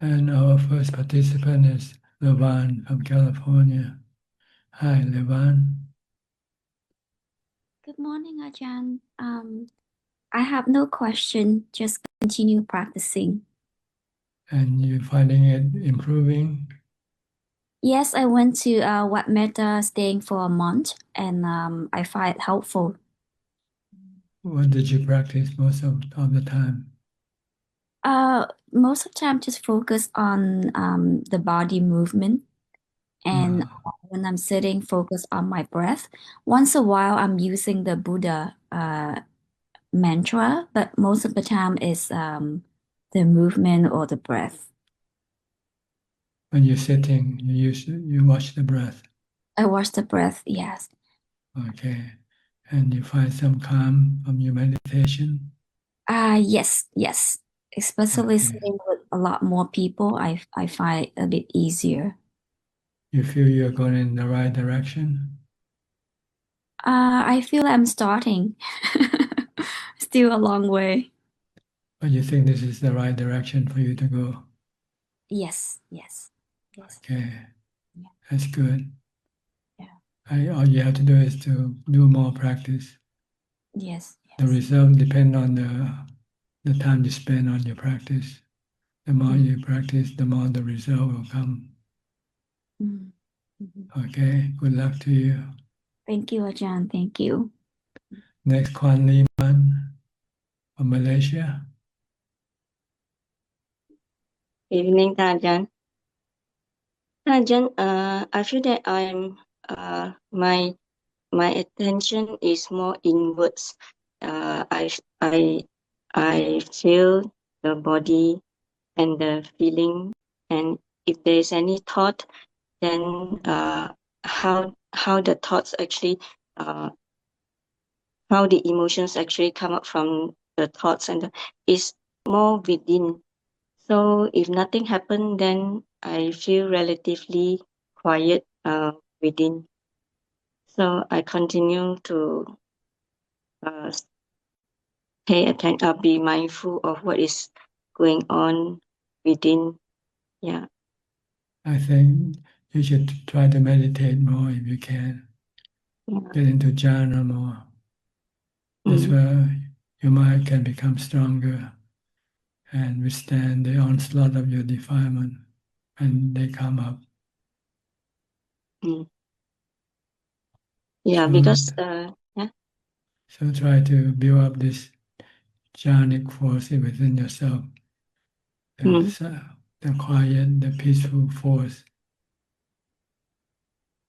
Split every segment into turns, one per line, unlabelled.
And our first participant is Levan from California. Hi, Levan.
Good morning, Ajahn. I have no question, just continue practicing.
And you finding it improving?
Yes, I went to Wat Metta staying for a month and I find it helpful.
What did you practice most of the time?
Most of the time just focus on the body movement and
Uh,
when I'm sitting, focus on my breath. Once a while, I'm using the Buddha mantra, but most of the time is the movement or the breath.
when you're sitting, you watch the breath.
I watch the breath, yes.
Okay. And you find some calm from your meditation.
Yes. Especially
Okay.
sitting with a lot more people, I find it a bit easier.
You feel you're going in the right direction,
I feel I'm starting. Still a long way.
but you think this is the right direction for you to go.
Yes.
Okay.
Yeah,
That's good.
yeah.
All you have to do is to do more practice.
Yes.
The result depends on the time you spend on your practice. The more
Mm,
you practice, the more the result will come.
mm, mhm.
Okay, good luck to you.
Thank you, Ajahn. Thank you.
Next, Kwan Liman from Malaysia.
Evening, Ajahn. Ajahn, I feel that my attention is more inwards. I feel the body and the feeling, and if there is any thought, then how the thoughts actually how the emotions actually come up from the thoughts is more within. So if nothing happened, then I feel relatively quiet within. So I continue to uh, pay attention, be mindful of what is going on within. Yeah.
I think you should try to meditate more if you can.
Yeah.
Get into jhana more. That's
Mm.
where your mind can become stronger and withstand the onslaught of your defilement when they come up.
Mm. Yeah,
So,
because yeah.
so try to build up this jhanic force within yourself,
Mm.
the quiet, the peaceful force.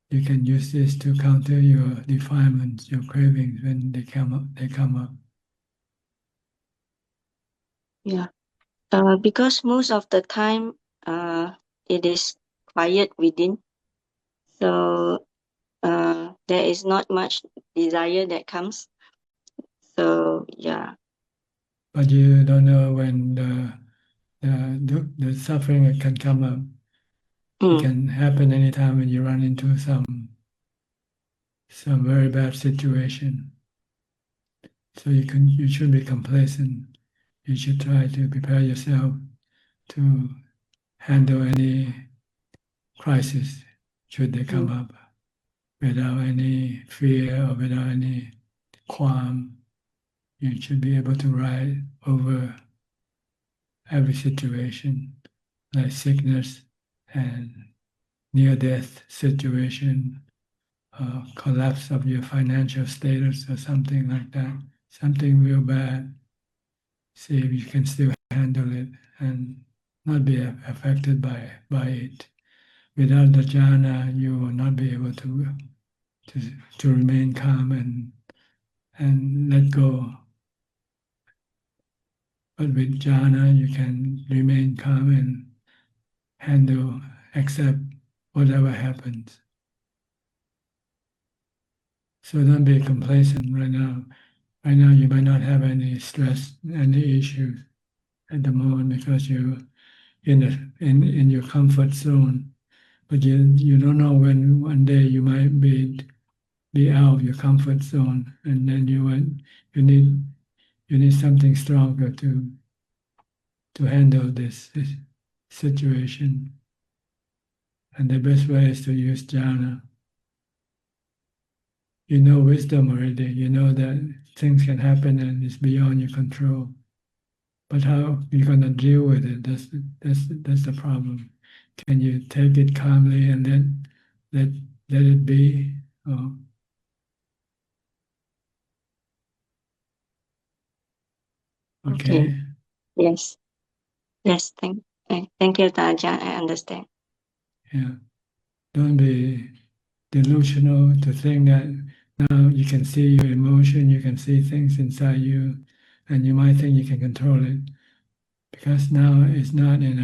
You can use this to counter your defilements, your cravings when they come up.
Yeah. Because most of the time it is quiet within. So there is not much desire that comes. So yeah.
But you don't know when the suffering that can come up. It
Mm.
can happen anytime when you run into some very bad situation. So you should be complacent. You should try to prepare yourself to handle any crisis should they come
Mm.
up without any fear or without any qualm. You should be able to ride over every situation like sickness and near-death situation, collapse of your financial status or something like that, something real bad. See if you can still handle it and not be affected by it. Without the jhana, you will not be able to remain calm and let go. But with jhana, you can remain calm and handle, accept whatever happens. So don't be complacent right now. Right now, you might not have any stress, any issues at the moment because you're in your comfort zone. But you don't know when one day you might be out of your comfort zone, and then you need something stronger to handle this situation. And the best way is to use jhana. You know wisdom already. You know that things can happen and it's beyond your control. But how you're going to deal with it, that's the problem. Can you take it calmly and then let it be? Oh. Okay.
Yes. Yes. Thank you, Ajahn. I understand.
Yeah. Don't be delusional to think that now you can see your emotion, you can see things inside you, and you might think you can control it. Because now it's not in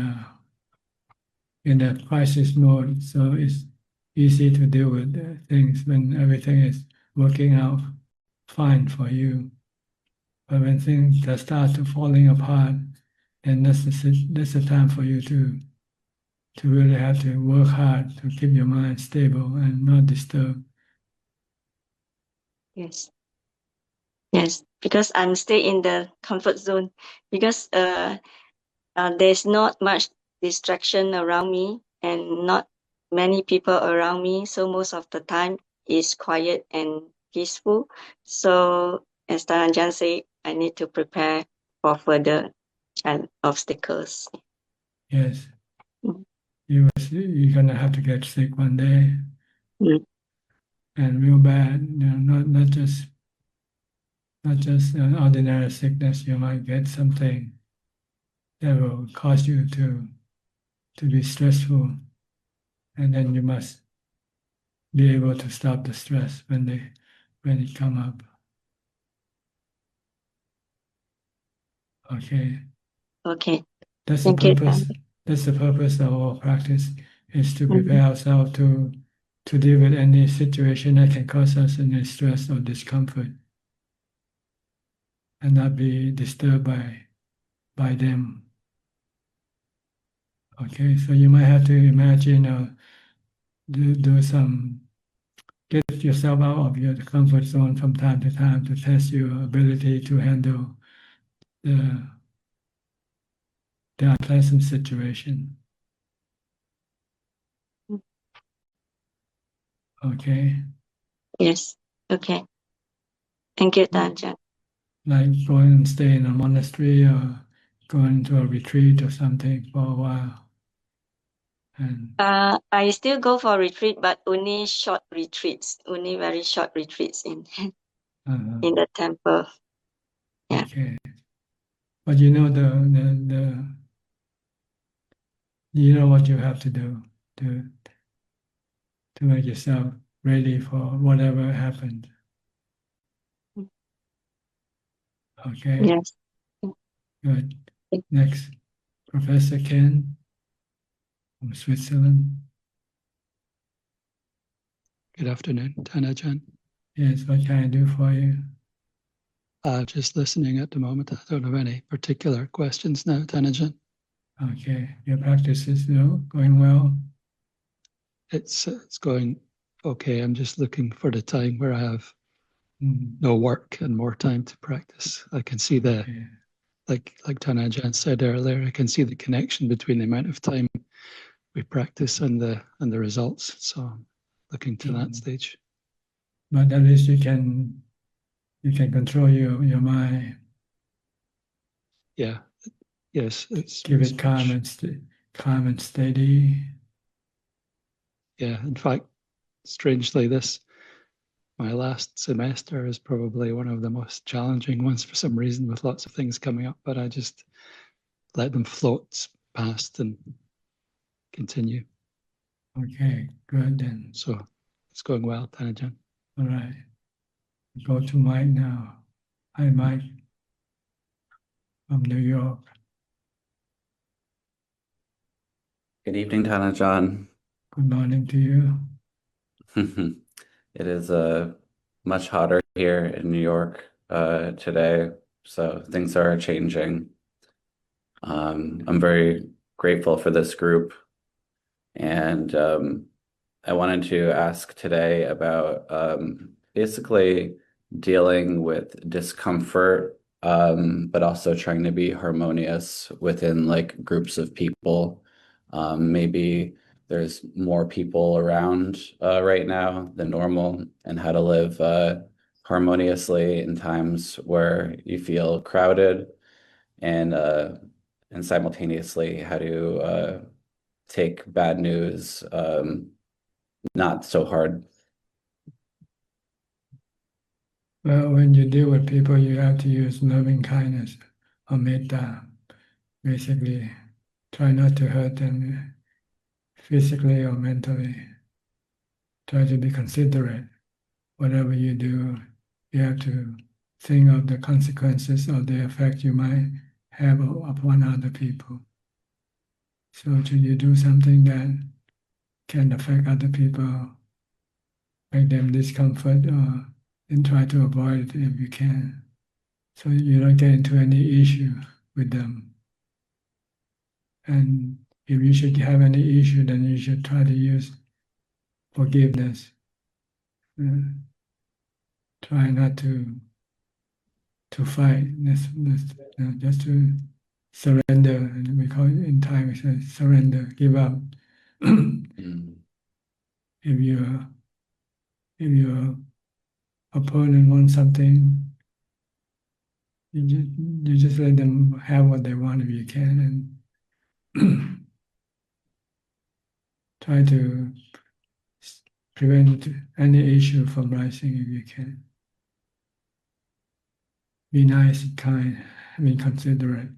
a crisis mode, so it's easy to deal with things when everything is working out fine for you. But when things start to falling apart, then that's the time for you to really have to work hard to keep your mind stable and not disturbed.
Yes. Yes. Because I'm still in the comfort zone. Because there's not much distraction around me and not many people around me. So most of the time is quiet and peaceful. So as Taranjan said, I need to prepare for further obstacles.
Yes,
Mm.
you're gonna have to get sick one day,
Mm.
and real bad. Not just an ordinary sickness. You might get something that will cause you to be stressful, and then you must be able to stop the stress when it come up. Okay,
Okay.
that's the
Thank you,
purpose.
Tan.
That's the purpose of our practice, is to
Mhm.
prepare ourselves to deal with any situation that can cause us any stress or discomfort, and not be disturbed by them. Okay, so you might have to imagine or do some, get yourself out of your comfort zone from time to time to test your ability to handle the unpleasant situation. Okay,
Yes. Okay. Thank you, Taranjan.
like going and stay in a monastery or going to a retreat or something for a while. And
I still go for retreat, but only short retreats, only very short retreats in in the temple. Yeah.
okay, but you know you know what you have to do to make yourself ready for whatever happens. Okay,
Yes.
good. Next, Professor Ken from Switzerland.
Good afternoon, Ajahn.
Yes, what can I do for you?
Just listening at the moment. I don't have any particular questions now, Ajahn.
Okay, your practice is going well?
It's going okay. I'm just looking for the time where I have
Mm,
no work and more time to practice. I can see the,
okay.
like Ajahn said earlier, I can see the connection between the amount of time we practice and the results. So I'm looking to that stage.
But at least you can control your mind.
Yeah. Yes. It's
Keep it calm and steady.
Yeah. In fact, strangely, my last semester is probably one of the most challenging ones for some reason, with lots of things coming up, but I just let them float past and continue.
Okay, good then.
So it's going well, Ajahn.
All right. Go to Mike now. Hi, Mike from New York.
Good evening, Ajahn.
Good morning to you.
It is much hotter here in New York today, so things are changing. I'm very grateful for this group, and I wanted to ask today about basically dealing with discomfort, but also trying to be harmonious within like groups of people. Maybe there's more people around right now than normal, and how to live harmoniously in times where you feel crowded, and simultaneously how to take bad news not so hard.
Well, when you deal with people, you have to use loving kindness or metta. Basically, try not to hurt them physically or mentally. Try to be considerate. Whatever you do, you have to think of the consequences or the effect you might have upon other people. So should you do something that can affect other people, make them discomfort, or then try to avoid it if you can, so you don't get into any issue with them. And if you should have any issue, then you should try to use forgiveness. Try not to fight, just to surrender. And we call it in Thai, we say surrender, give up. If your opponent wants something, you just let them have what they want if you can, and try to prevent any issue from rising if you can. Be nice, kind, be considerate,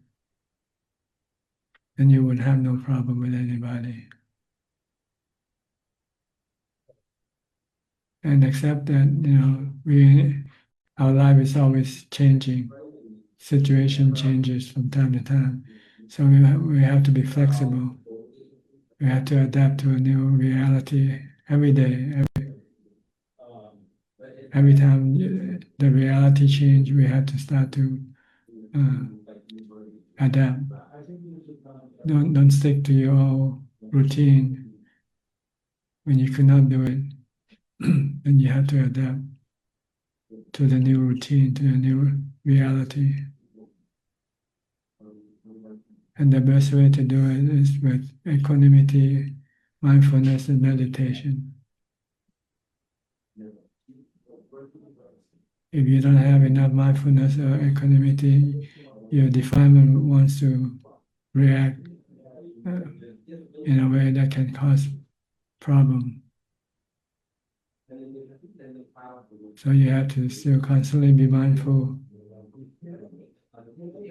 and you would have no problem with anybody. And accept that, our life is always changing. Situation changes from time to time. So we have to be flexible. We have to adapt to a new reality every day. Every time the reality change, we have to start to adapt. Don't stick to your old routine when you cannot do it. Then you have to adapt to the new routine, to the new reality. And the best way to do it is with equanimity, mindfulness, and meditation. If you don't have enough mindfulness or equanimity, your defilement wants to react in a way that can cause problem. So you have to still constantly be mindful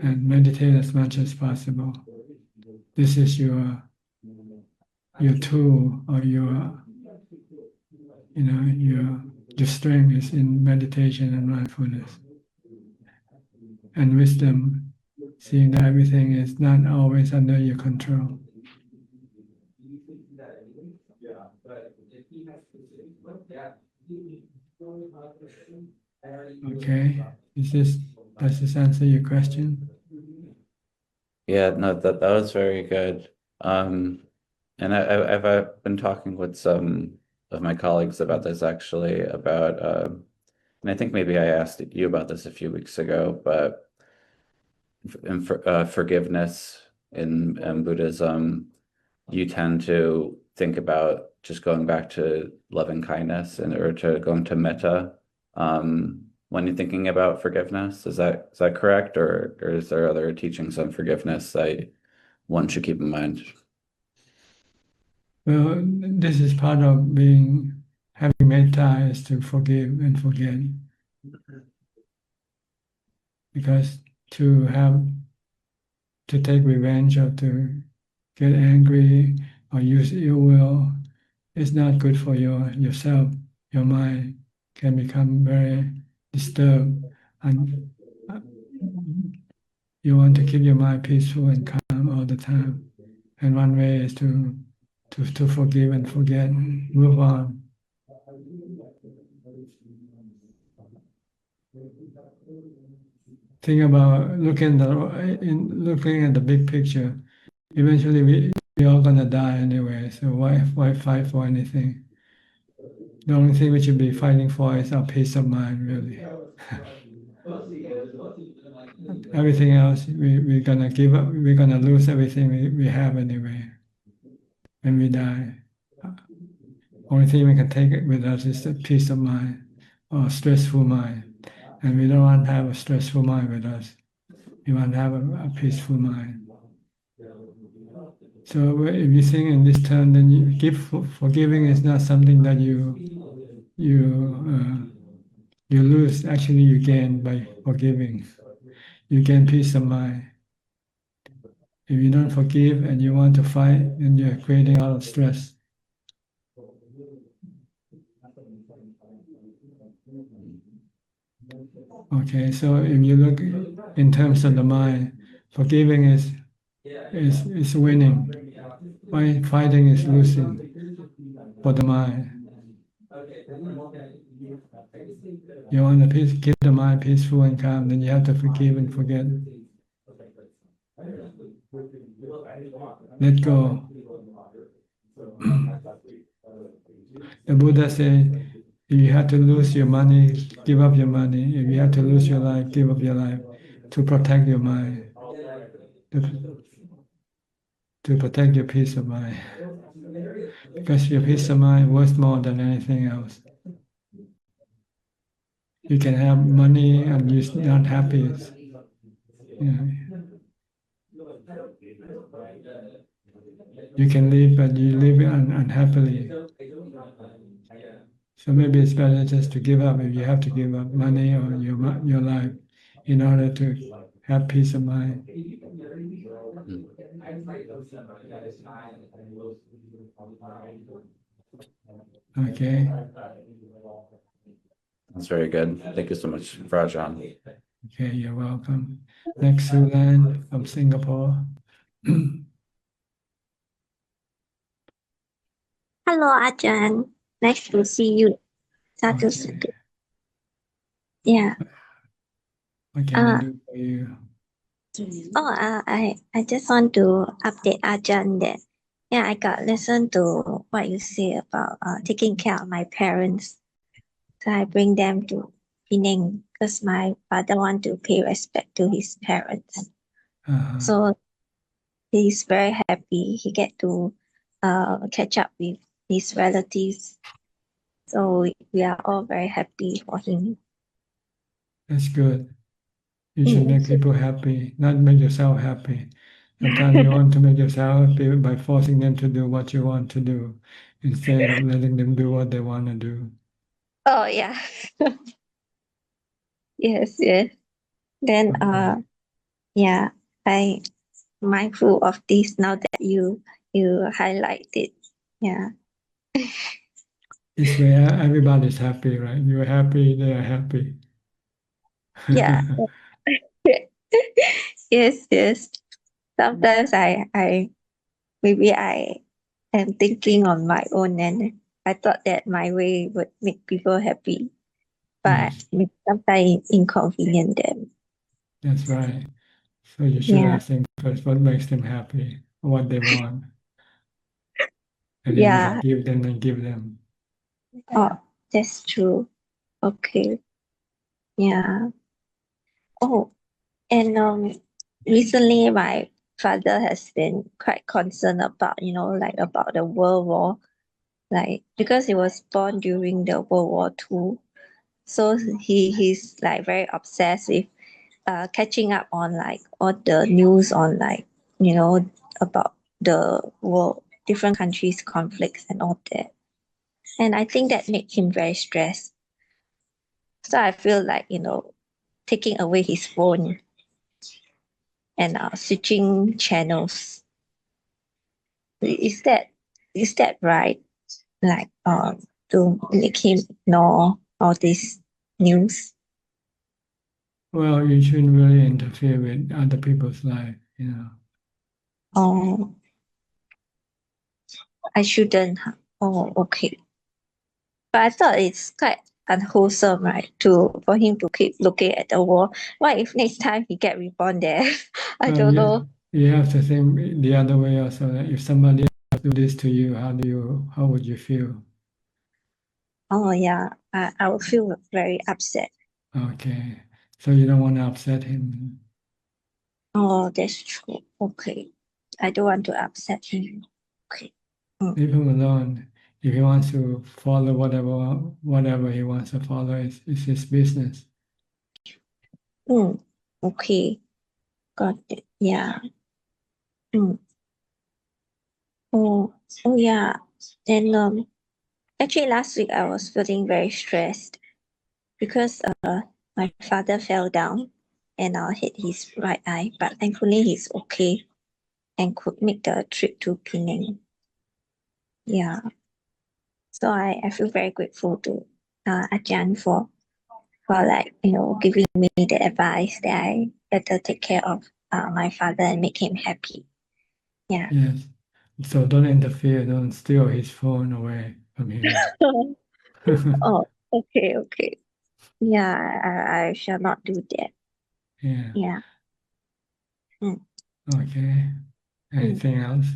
and meditate as much as possible. This is your tool, or your strength is in meditation and mindfulness. And wisdom, seeing that everything is not always under your control. Okay, does this answer your question?
Yeah, no, that was very good. And I've been talking with some of my colleagues about this actually, about and I think maybe I asked you about this a few weeks ago, but forgiveness in Buddhism, you tend to think about just going back to loving kindness or to going to metta when you're thinking about forgiveness. Is that correct, or is there other teachings on forgiveness that one should keep in mind?
Well, this is part of having metta, is to forgive and forget. Because to take revenge or to get angry or use ill will is not good for yourself. Your mind can become very disturbed, and you want to keep your mind peaceful and calm all the time. And one way is to forgive and forget, move on. Think about looking at the big picture. Eventually, we all gonna die anyway. So why fight for anything? The only thing we should be fighting for is our peace of mind, really. Everything else, we're gonna give up. We're gonna lose everything we have anyway. when we die. Only thing we can take it with us is a peace of mind or stressful mind. And we don't want to have a stressful mind with us. We want to have a peaceful mind. So if you think in this term, then forgiving is not something that you lose. Actually, you gain by forgiving. You gain peace of mind. If you don't forgive and you want to fight, then you're creating a lot of stress. Okay, so if you look in terms of the mind, forgiving is winning. Fighting is losing for the mind. You want to keep the mind peaceful and calm, then you have to forgive and forget. Let go. The Buddha said, if you have to lose your money, give up your money. If you have to lose your life, give up your life to protect your mind, to protect your peace of mind. Because your peace of mind worth more than anything else. You can have money and you're not happy. You can live, but you live unhappily. So maybe it's better just to give up if you have to give up money or your life in order to have peace of mind. Okay.
That's very good. Thank you so much, Ajahn.
Okay, you're welcome. Next, Sulan from Singapore.
Hello, Ajahn. Nice to see you.
Okay.
Yeah.
What can I do for you?
I just want to update Ajahn that I got listen to what you say about taking care of my parents. So I bring them to Penang because my father want to pay respect to his parents. So he's very happy. He get to catch up with his relatives. So we are all very happy for him.
That's good. You should make people happy, not make yourself happy. Sometimes you want to make yourself happy by forcing them to do what you want to do instead of letting them do what they want to do.
Oh yeah. Yes. Then I mindful of this now that you highlight it. Yeah.
This way, everybody's happy, right? You're happy, they are happy.
Yeah. Yes. Sometimes maybe I am thinking on my own and I thought that my way would make people happy, but sometimes inconvenient them.
That's right. So you should ask them first what makes them happy, what they want. And then you can give them.
Oh, that's true. Okay. Yeah. Oh, and recently my father has been quite concerned about, like about the World War, like because he was born during the World War II. So he's like very obsessed with catching up on like all the news on like, about the world, different countries' conflicts and all that. And I think that made him very stressed. So I feel like, taking away his phone and switching channels. Is that right? Like to make him ignore all this news?
Well, you shouldn't really interfere with other people's life,
Oh, I shouldn't. Oh, okay. But I thought it's quite unwholesome, right? For him to keep looking at the wall. What if next time he get reborn there? I don't know.
You have to think the other way also. That if somebody do this to you, how would you feel?
Oh yeah, I would feel very upset.
Okay, so you don't want to upset him.
Oh, that's true. Okay, I don't want to upset him. Okay.
Leave him alone. If he wants to follow whatever he wants to follow, it's his business.
Okay. Got it. Yeah. Oh, yeah. And actually last week I was feeling very stressed because my father fell down and hit his right eye, but thankfully he's okay and could make the trip to Penang. Yeah. So I feel very grateful to Ajahn for like, giving me the advice that I better take care of my father and make him happy. Yeah.
Yes. So don't interfere. Don't steal his phone away from him.
Oh, okay. Yeah, I shall not do that.
Yeah.
Yeah.
Okay. Anything else?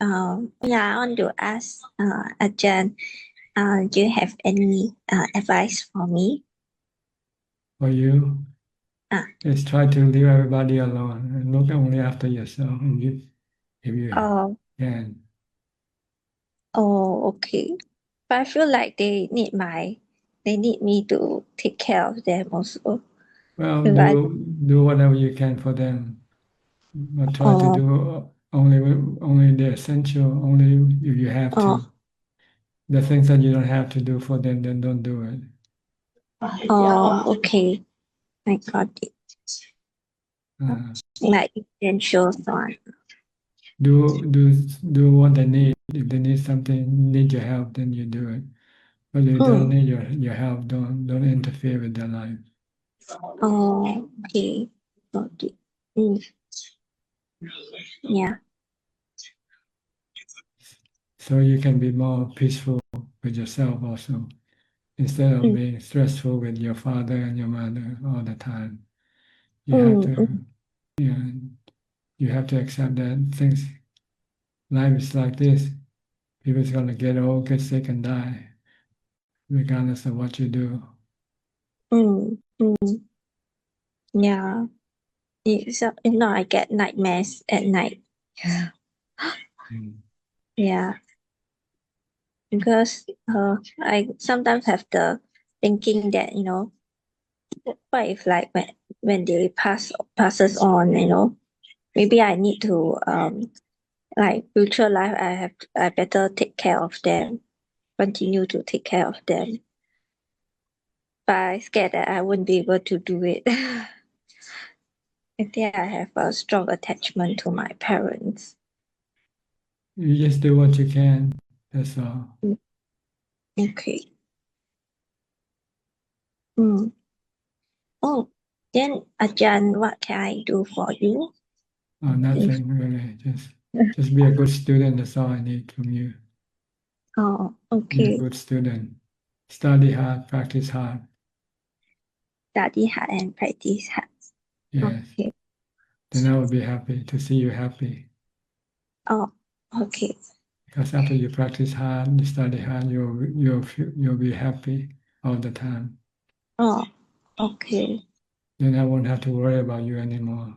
Yeah, I want to ask Ajahn, do you have any advice for me?
For you? Just try to leave everybody alone and look only after yourself if you can.
Oh, okay. But I feel like they need me to take care of them also.
Well,
If I-
do whatever you can for them, but try to do only the essential, only if you have to. The things that you don't have to do for them, then don't do it.
Oh, okay. I got it. Like essential one.
Do what they need. If they need something, need your help, then you do it. But if they don't need your help, don't interfere with their life.
Oh, okay. Got it. Yeah.
So you can be more peaceful with yourself also, instead of being stressful with your father and your mother all the time. You have to, you have to accept that life is like this. People's gonna get old, get sick, and die, regardless of what you do.
Yeah. If not, I get nightmares at night. Yeah. Because I sometimes have the thinking that, what if like when they passes on, maybe I need to like future life I better take care of them, continue to take care of them. But I scared that I won't be able to do it. I think I have a strong attachment to my parents.
You just do what you can. That's all.
Okay. Oh, then Ajahn, what can I do for you?
Oh, nothing really. Just be a good student. That's all I need from you.
Oh,
Be a
okay.
good student. Study hard, practice hard.
Study hard and practice hard.
Yes.
Okay.
Then I will be happy to see you happy.
Oh, okay.
Because after you practice hard, you study hard, you'll be happy all the time.
Oh, okay.
Then I won't have to worry about you anymore.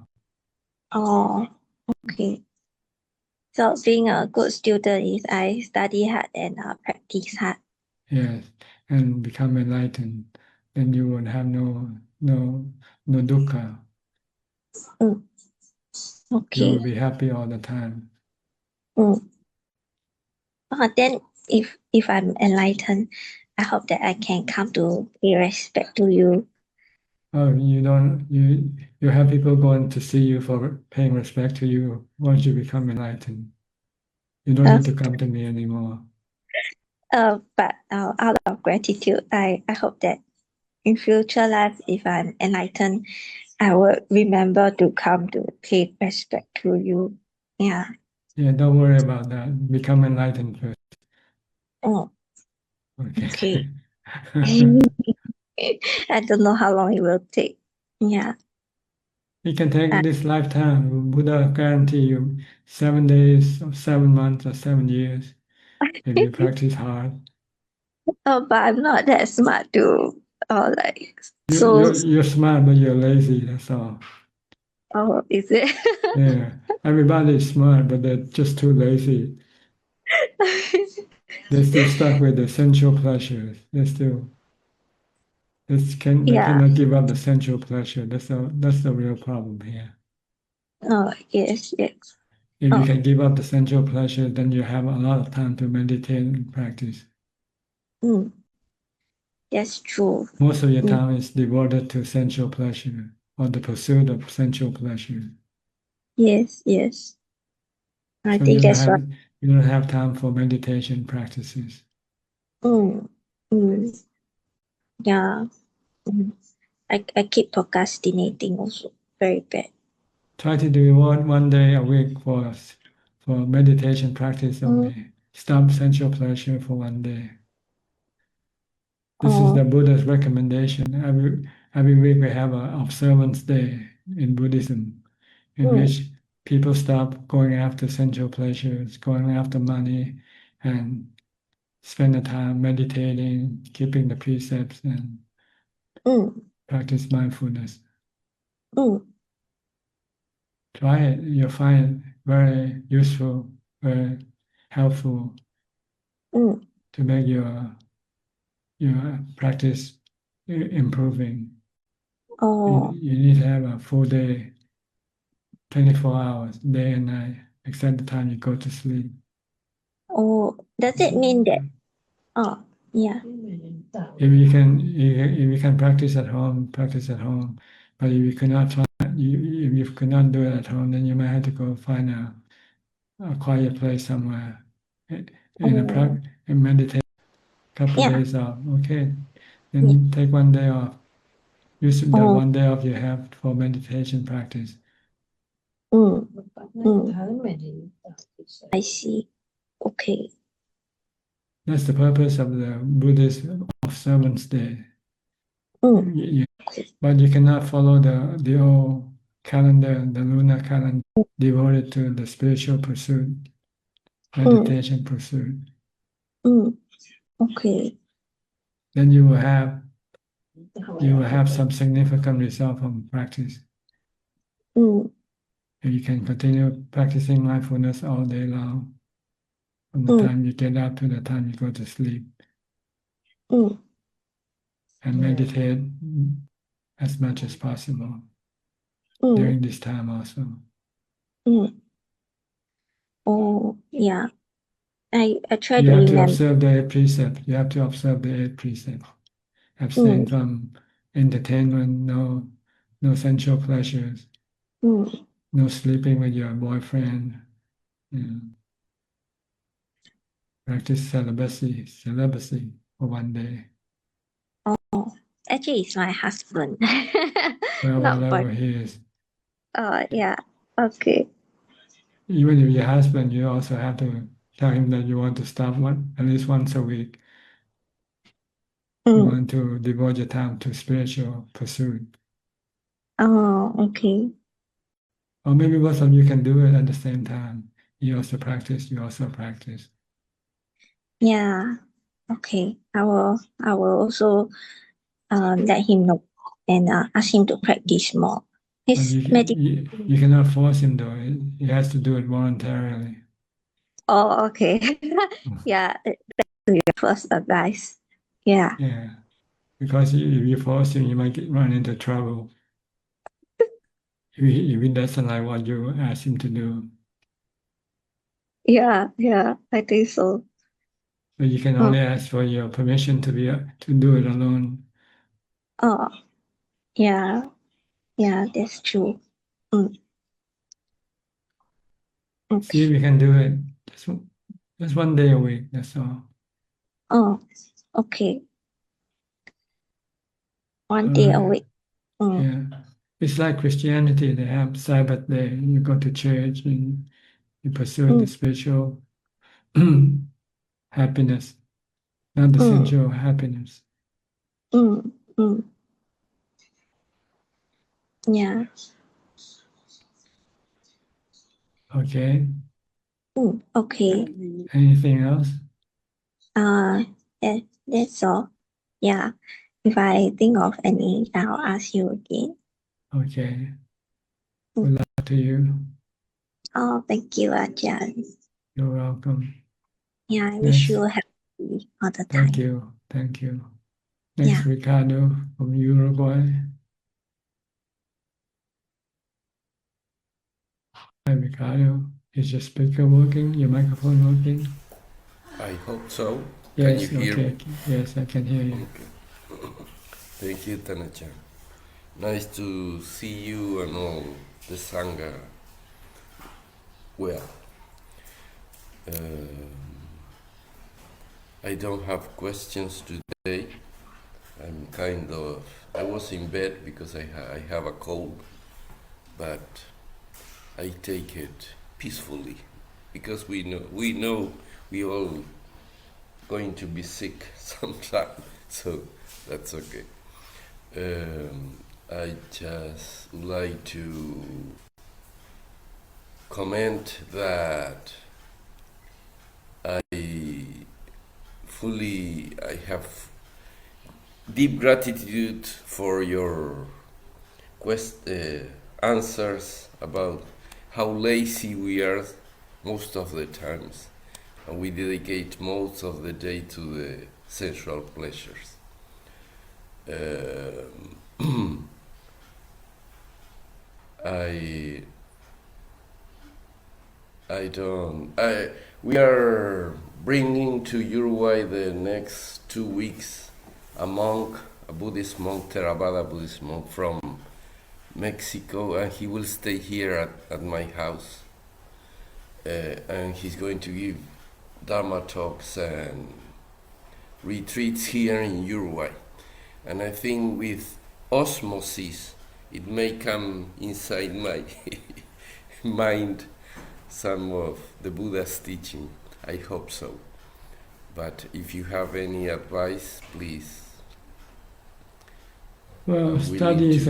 Oh, okay. So being a good student is I study hard and practice hard.
Yes, and become enlightened. Then you won't have no dukkha. You
Okay.
will be happy all the time.
Then if I'm enlightened, I hope that I can come to pay respect to you.
Oh, you have people going to see you for paying respect to you once you become enlightened. You don't need to come to me anymore.
But out of gratitude, I hope that in future life, if I'm enlightened, I will remember to come to pay respect to you. Yeah.
Yeah, don't worry about that. Become enlightened first.
Oh,
Okay.
I don't know how long it will take. Yeah.
It can take this lifetime. Buddha guarantee you 7 days or 7 months or 7 years if you practice hard.
Oh, but I'm not that smart to, like,
You're smart, but you're lazy. That's all.
Oh, is it?
Yeah, everybody is smart, but they're just too lazy. They're still stuck with the sensual pleasures. They
Yeah.
cannot give up the sensual pleasure. That's the real problem here.
Oh, yes, yes.
If you
Oh.
can give up the sensual pleasure, then you have a lot of time to meditate and practice.
That's true.
Most of your time is devoted to sensual pleasure or the pursuit of sensual pleasure.
Yes, yes. I
So
think that's right.
you don't have time for meditation practices.
Yeah. I keep procrastinating also. Very bad.
Try to do one day a week for meditation practice only. Stop sensual pleasure for one day. This is the Buddha's recommendation. Every week we have an observance day in Buddhism, in which people stop going after sensual pleasures, going after money, and spend the time meditating, keeping the precepts, and practice mindfulness. Try it. You'll find it very useful, very helpful to make your practice improving. You need to have a full day, 24 hours, day and night, except the time you go to sleep.
Does it mean that? Yeah.
If you can practice at home, practice at home. But if you cannot if you cannot do it at home, then you might have to go find a quiet place somewhere and meditate. A couple days off. Okay, then take one day off. Use the 1 day off you have for meditation practice.
I see. Okay.
That's the purpose of the Buddhist observance day. But you cannot follow the old calendar, the lunar calendar, devoted to the spiritual pursuit, meditation pursuit.
Okay.
Then you will have some significant result from practice. If you can continue practicing mindfulness all day long, from the time you get up to the time you go to sleep, and meditate as much as possible during this time also.
Yeah. I try
You
to
have to
remember.
observe the 8 precepts. You have to observe the 8 precepts. Abstain from entertainment, no sensual pleasures, no sleeping with your boyfriend. Practice celibacy for 1 day.
Actually, it's my husband.
Well,
Not
whatever
boy.
he is.
Yeah. Okay.
Even if your husband, you also have to tell him that you want to stop at least once a week. You want to devote your time to spiritual pursuit.
Okay.
Or maybe both of you can do it at the same time. You also practice, you also practice.
Yeah. Okay. I will also let him know and ask him to practice more.
But you cannot force him though. He has to do it voluntarily.
Okay. Yeah. That's your first advice. Yeah.
Yeah. Because if you force him, you might run into trouble. If he doesn't like what you ask him to do.
Yeah. I think so.
So you can only ask for your permission to do it alone.
Yeah. Yeah, that's true.
See if you can do it. Just 1 day a week, that's all.
Okay. 1 day a week.
Yeah. It's like Christianity, they have Sabbath day. You go to church and you pursue the spiritual happiness, not the sensual happiness.
Yeah.
Okay.
Okay.
Anything else?
That's all. Yeah. If I think of any, I'll ask you again.
Okay. Good luck to you.
Thank you, Ajahn.
You're welcome.
Yeah, I wish
Next.
you happy all the
Thank
time.
you. Thank you. Next,
Yeah.
Ricardo from Uruguay. Hi, Ricardo. Is your speaker working? Your microphone working?
I hope so.
Yes,
Can you hear
okay.
me?
Yes, I can hear you.
Okay. Thank you, Tanacha. Nice to see you and all the Sangha. Well, I don't have questions today. I was in bed because I have a cold, but I take it peacefully because we know we all going to be sick sometime, so that's okay. I just would like to comment that I have deep gratitude for your answers about how lazy we are most of the times, and we dedicate most of the day to the sensual pleasures. We are bringing to Uruguay the next 2 weeks a Buddhist monk, Theravada Buddhist monk from Mexico, and he will stay here at my house. And he's going to give Dhamma talks and retreats here in Uruguay. And I think with osmosis, it may come inside my mind some of the Buddha's teaching. I hope so. But if you have any advice, please.
Well, study is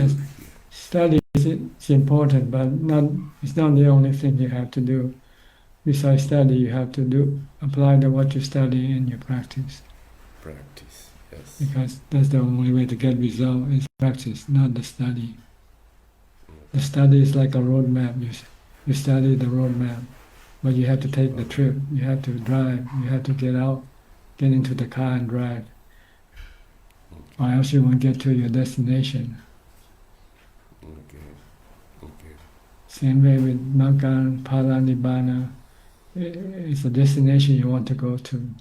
important, but it's not the only thing you have to do. Besides study, you have to apply what you study in your practice.
Practice, yes.
Because that's the only way to get result is practice, not the study. The study is like a roadmap. You study the roadmap, but you have to take the trip. You have to drive. You have to get out, get into the car and drive, or else you won't get to your destination.
Okay.
Same way with Magga, Phala, Nibbana. It's a destination you want to go to.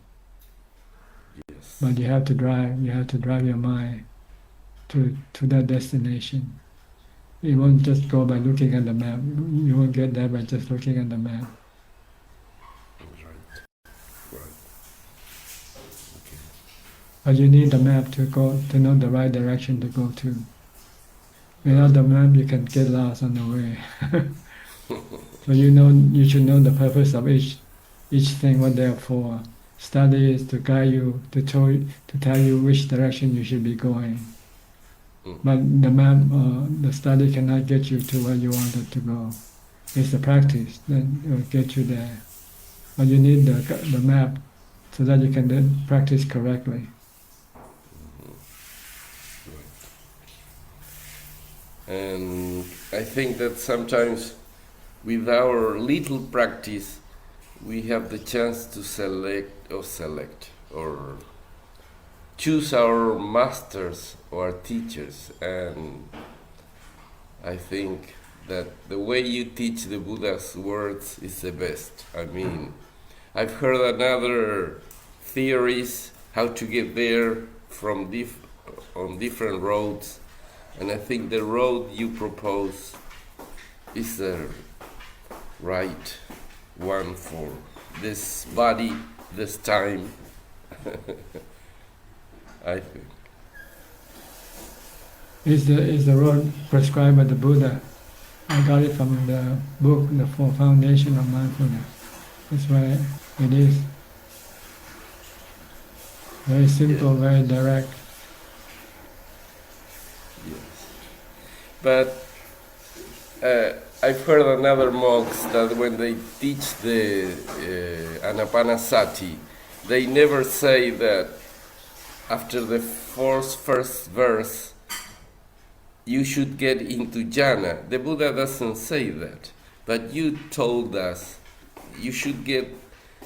Yes.
But you have to drive. You have to drive your mind to that destination. You won't just go by looking at the map. You won't get there by just looking at the map.
Right. Okay.
But you need the map to know the right direction to go to. Without the map, you can get lost on the way. So you should know the purpose of each thing, what they're for. Study is to guide you, to tell you which direction you should be going. But the map, the study cannot get you to where you wanted to go. It's the practice that will get you there. But you need the map so that you can then practice correctly.
And I think that sometimes with our little practice, we have the chance to select or choose our masters or teachers. And I think that the way you teach the Buddha's words is the best. I mean, I've heard another theories how to get there from on different roads, and I think the road you propose is the right one for this body, this time. I think.
Is the road prescribed by the Buddha? I got it from the book, The Four Foundations of Mindfulness. That's why it is. Very simple, very direct.
Yes. But I've heard another monks that when they teach the Anapanasati, they never say that after the first verse you should get into jhana. The Buddha doesn't say that, but you told us you should get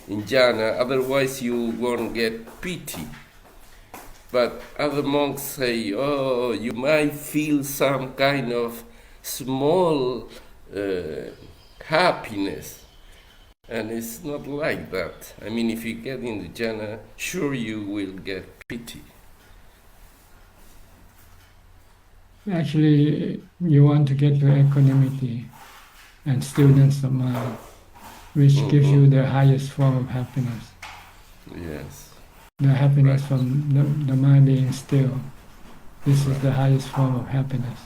in jhana, otherwise you won't get pity. But other monks say, oh, you might feel some kind of small happiness. And it's not like that. I mean, if you get into jhana, sure you will get pity.
Actually, you want to get to equanimity and stillness of mind, which gives you the highest form of happiness.
Yes.
The happiness
Right.
from the mind being still. This is the highest form of happiness.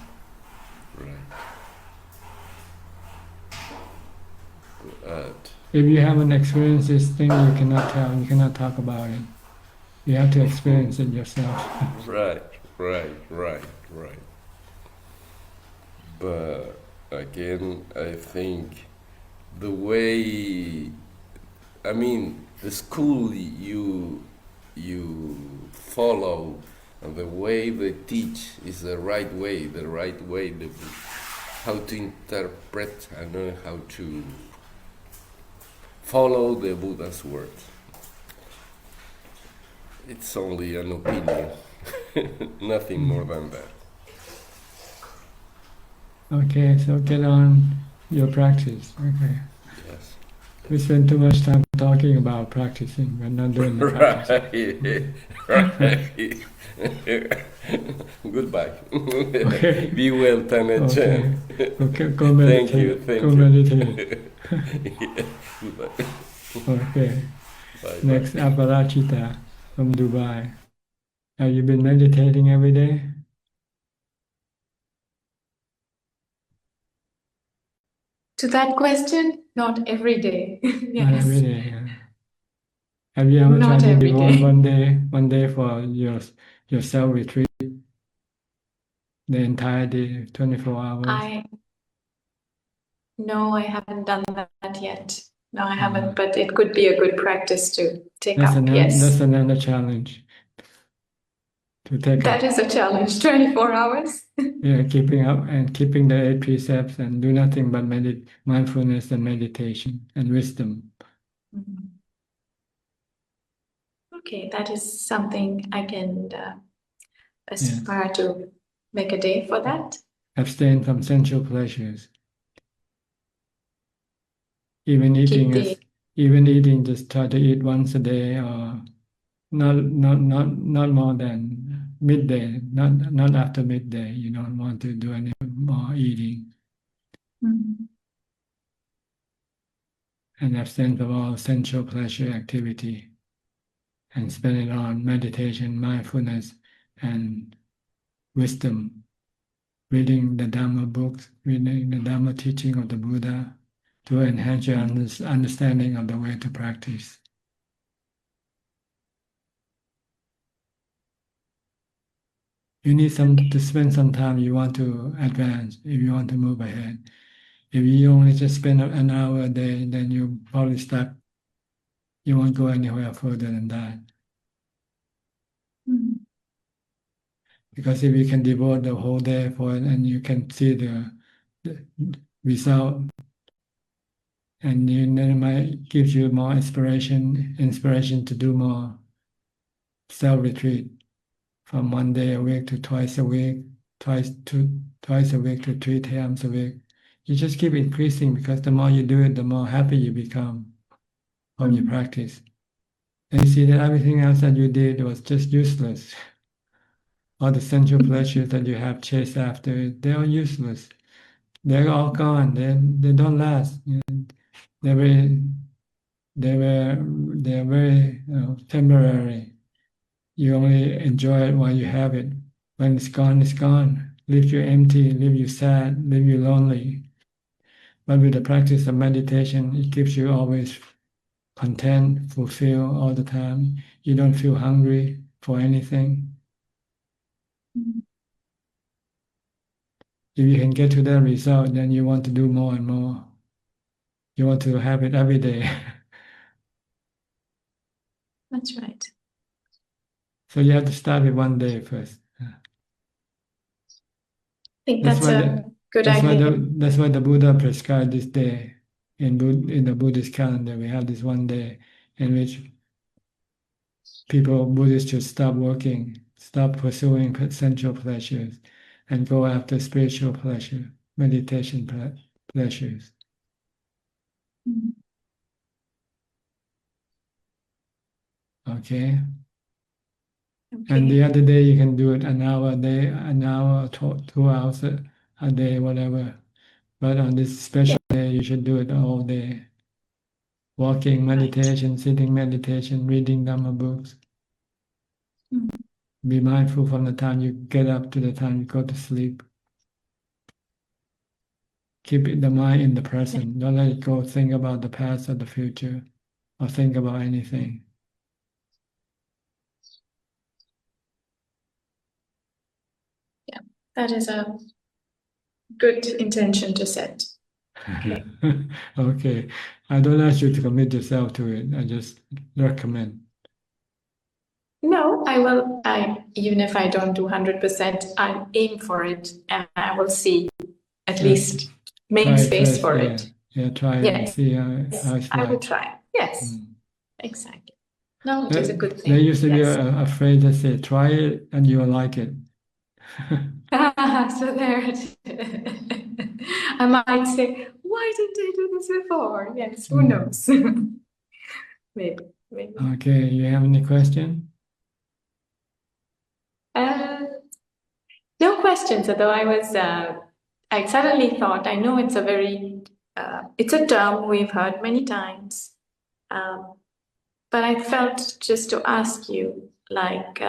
Right.
If you haven't experienced this thing, you cannot tell, you cannot talk about it. You have to experience it yourself.
Right. But again, I think the way, I mean, the school you follow and the way they teach is the right way, how to interpret and know how to follow the Buddha's words. It's only an opinion, nothing more than that.
Okay, so get on your practice. Okay.
Yes.
We spend too much time talking about practicing, but not doing the practice.
Right. Goodbye.
Okay.
Be well, Tanajan.
Okay. Go meditate.
Thank
Go
you.
meditate.
Yeah. Goodbye.
Okay.
Bye.
Next, Aparachita from Dubai. Have you been meditating every day?
To that question, not every day.
Not
Yes.
every day. Yeah. Have you ever
Not
tried to
every
devote
day.
one day for your self retreat, the entire day, 24 hours?
No, I haven't done that yet. No, I haven't, but it could be a good practice to take
That's
up. Yes.
That's another challenge to take up.
That is a challenge, 24 hours.
Yeah, keeping the 8 precepts and do nothing but mindfulness and meditation and wisdom.
Mhm. Okay, that is something I can aspire to make a day for that.
Abstain from sensual pleasures. Even eating just try to eat once a day, or not more than midday, not after midday. You don't want to do any more eating.
Mhm.
And abstain from all sensual pleasure activity, and spend it on meditation, mindfulness, and wisdom, reading the Dhamma books, reading the Dhamma teaching of the Buddha to enhance your understanding of the way to practice. You need to spend some time. You want to advance, if you want to move ahead. If you only just spend an hour a day, then you probably stuck. You won't go anywhere further than that.
Mhm.
Because if you can devote the whole day for it, and you can see the result, and then it might give you more inspiration to do more self-retreat from 1 day a week to twice a week, twice a week to 3 times a week. You just keep increasing, because the more you do it, the more happy you become from your practice. And you see that everything else that you did was just useless. All the sensual pleasures that you have chased after, they are useless. They're all gone. They don't last. They're very temporary. You only enjoy it while you have it. When it's gone, it's gone. Leave you empty, leave you sad, leave you lonely. But with the practice of meditation, it keeps you always content, fulfilled all the time. You don't feel hungry for anything. If you can get to that result, then you want to do more and more. You want to have it every day.
That's right.
So you have to start with 1 day first.
I think that's a good idea.
That's why the Buddha prescribed this day in the Buddhist calendar. We have this 1 day, in which Buddhists should stop working, stop pursuing sensual pleasures, and go after spiritual pleasure, meditation pleasures. Okay. And the other day you can do it an hour a day, an hour, 2 hours a day, whatever. But on this special day, you should do it all day. Walking meditation, sitting meditation, reading Dhamma books. Be mindful from the time you get up to the time you go to sleep. Keep the mind in the present. Don't let it go think about the past or the future or think about anything.
Yeah, that is a good intention to set. Okay.
Okay. I don't ask you to commit yourself to it. I just recommend.
No, I will. Even if I don't do 100%, I'll aim for it, and I will see at least make space
first,
for it.
Yeah, try it and see how it's
I will
like.
try. Yes, exactly. No, it is a good thing.
There used to be a phrase that said, try it and you'll like it.
So there it is. I might say, why didn't I do this before? Yes, who knows? Maybe.
Okay, you have any question?
No questions, although I suddenly thought, I know it's it's a term we've heard many times, but I felt just to ask you, like,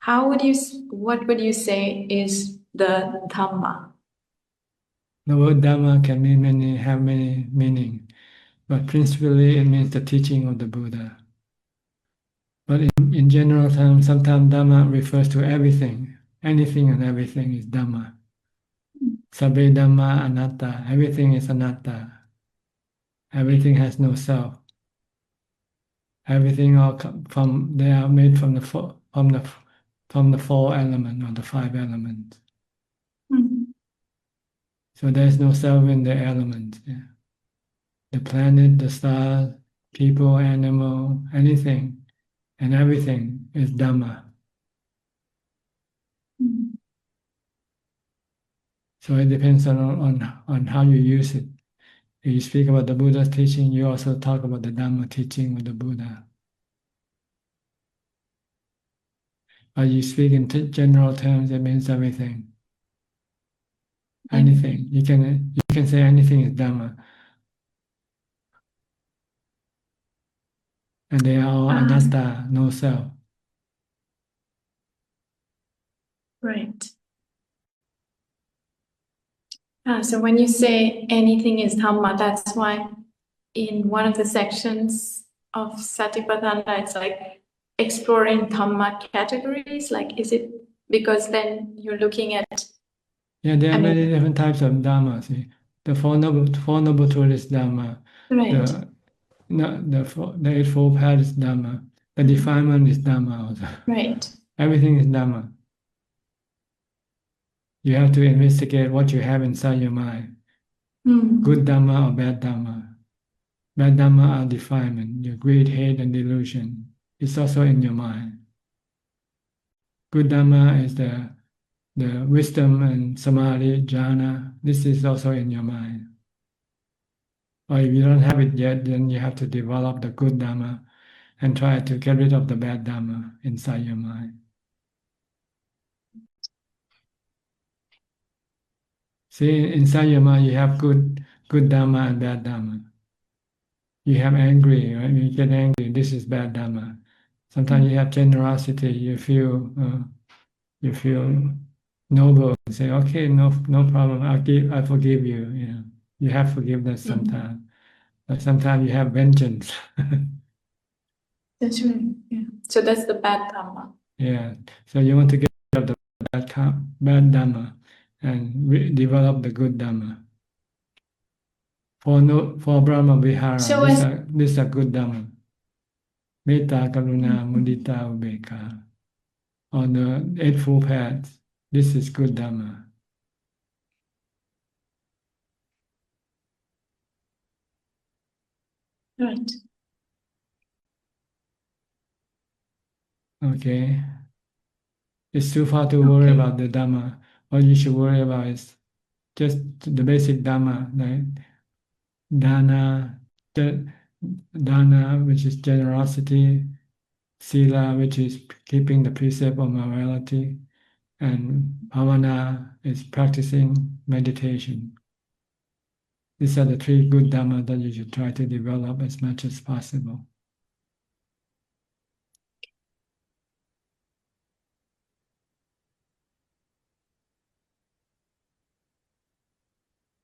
what would you say is the Dhamma?
The word Dhamma can mean have many meanings, but principally it means the teaching of the Buddha. But in general terms, sometimes Dhamma refers to everything. Anything and everything is Dhamma. Sabbe Dhamma anatta. Everything is anatta. Everything has no self. Everything they are made from the four elements or the 5 elements. So there's no self in the elements. Yeah. The planet, the stars, people, animal, anything, and everything is Dhamma. So it depends on how you use it. If you speak about the Buddha's teaching, you also talk about the Dhamma teaching of the Buddha. But you speak in general terms, it means everything. Anything. You can say anything is Dhamma. And they are all anatta, no self.
Right. So when you say anything is Dhamma, that's why in one of the sections of Satipatthana, it's like exploring Dhamma categories. Like, is it because then you're looking at...
Yeah, there are many different types of Dhamma. See, the Four Noble Truths is Dhamma.
Right.
The Eightfold Path is Dhamma. The defilement is Dhamma also.
Right.
Everything is Dhamma. You have to investigate what you have inside your mind. Good Dhamma or bad Dhamma. Bad Dhamma are defilement, your greed, hate, and delusion. It's also in your mind. Good Dhamma is the wisdom and samadhi, jhana. This is also in your mind. Or if you don't have it yet, then you have to develop the good Dhamma and try to get rid of the bad Dhamma inside your mind. See, inside your mind, you have good Dhamma and bad Dhamma. You have angry, right? You get angry, this is bad Dhamma. Sometimes you have generosity, you feel noble, and say, okay, no problem, I forgive you. You know, you have forgiveness sometimes. But sometimes you have vengeance.
That's right. Yeah. So that's the bad Dhamma.
Yeah. So you want to get rid of the bad Dhamma and develop the good Dhamma. For Brahma Vihara,
So
these are good Dhamma. Metta, Karuna, Mudita, Ubeka. On the Eightfold Path, this is good Dhamma.
Right.
Okay. It's too far to worry about the Dhamma. What you should worry about is just the basic Dhamma, like dana, which is generosity, sila, which is keeping the precept of morality, and bhavana is practicing meditation. These are the three good Dhamma that you should try to develop as much as possible.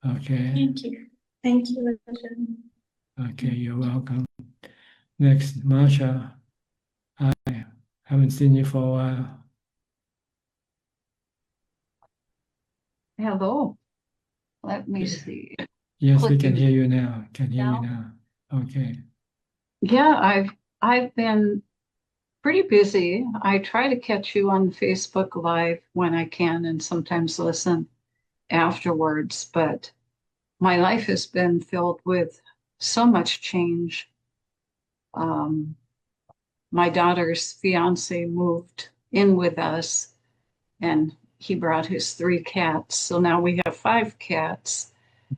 Okay.
Thank you. Thank you, Ajahn.
Okay, you're welcome. Next, Marsha. I haven't seen you for a while.
Hello. Let me see.
Yes, we can
Clicking
hear you now. Can hear you
now.
now. Okay.
Yeah, I've been pretty busy. I try to catch you on Facebook Live when I can and sometimes listen afterwards, but my life has been filled with so much change. My daughter's fiance moved in with us and he brought his 3 cats. So now we have 5 cats.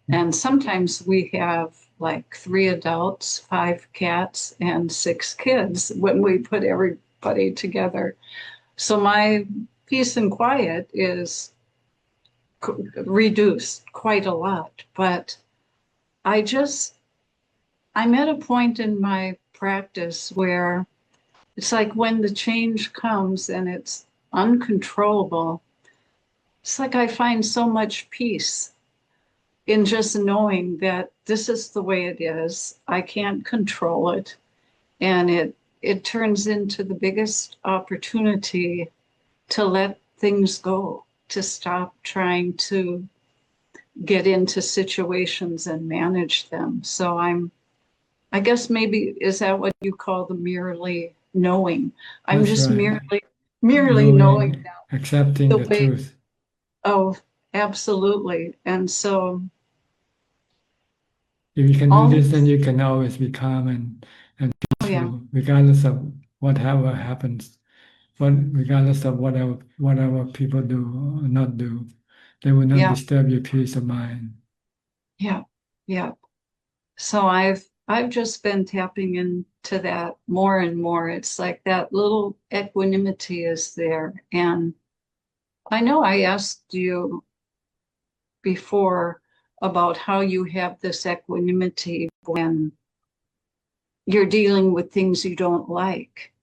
And sometimes we have like 3 adults, 5 cats, and 6 kids when we put everybody together. So my peace and quiet is reduced quite a lot. But I'm at a point in my practice where it's like when the change comes and it's uncontrollable, it's like I find so much peace in just knowing that this is the way it is. I can't control it. And it turns into the biggest opportunity to let things go, to stop trying to get into situations and manage them. So I guess maybe, is that what you call the merely knowing? I'm
That's
just
right.
merely knowing now.
Accepting the
way,
truth.
Oh, absolutely. And so
if you can
all
do this, then
this,
you can always be calm and
oh, yeah,
peaceful, regardless of whatever happens, regardless of whatever people do or not do. They will not
yeah,
disturb your peace of mind.
yeah, yeah. So I've just been tapping into that more and more. It's like that little equanimity is there. And I know I asked you before about how you have this equanimity when you're dealing with things you don't like.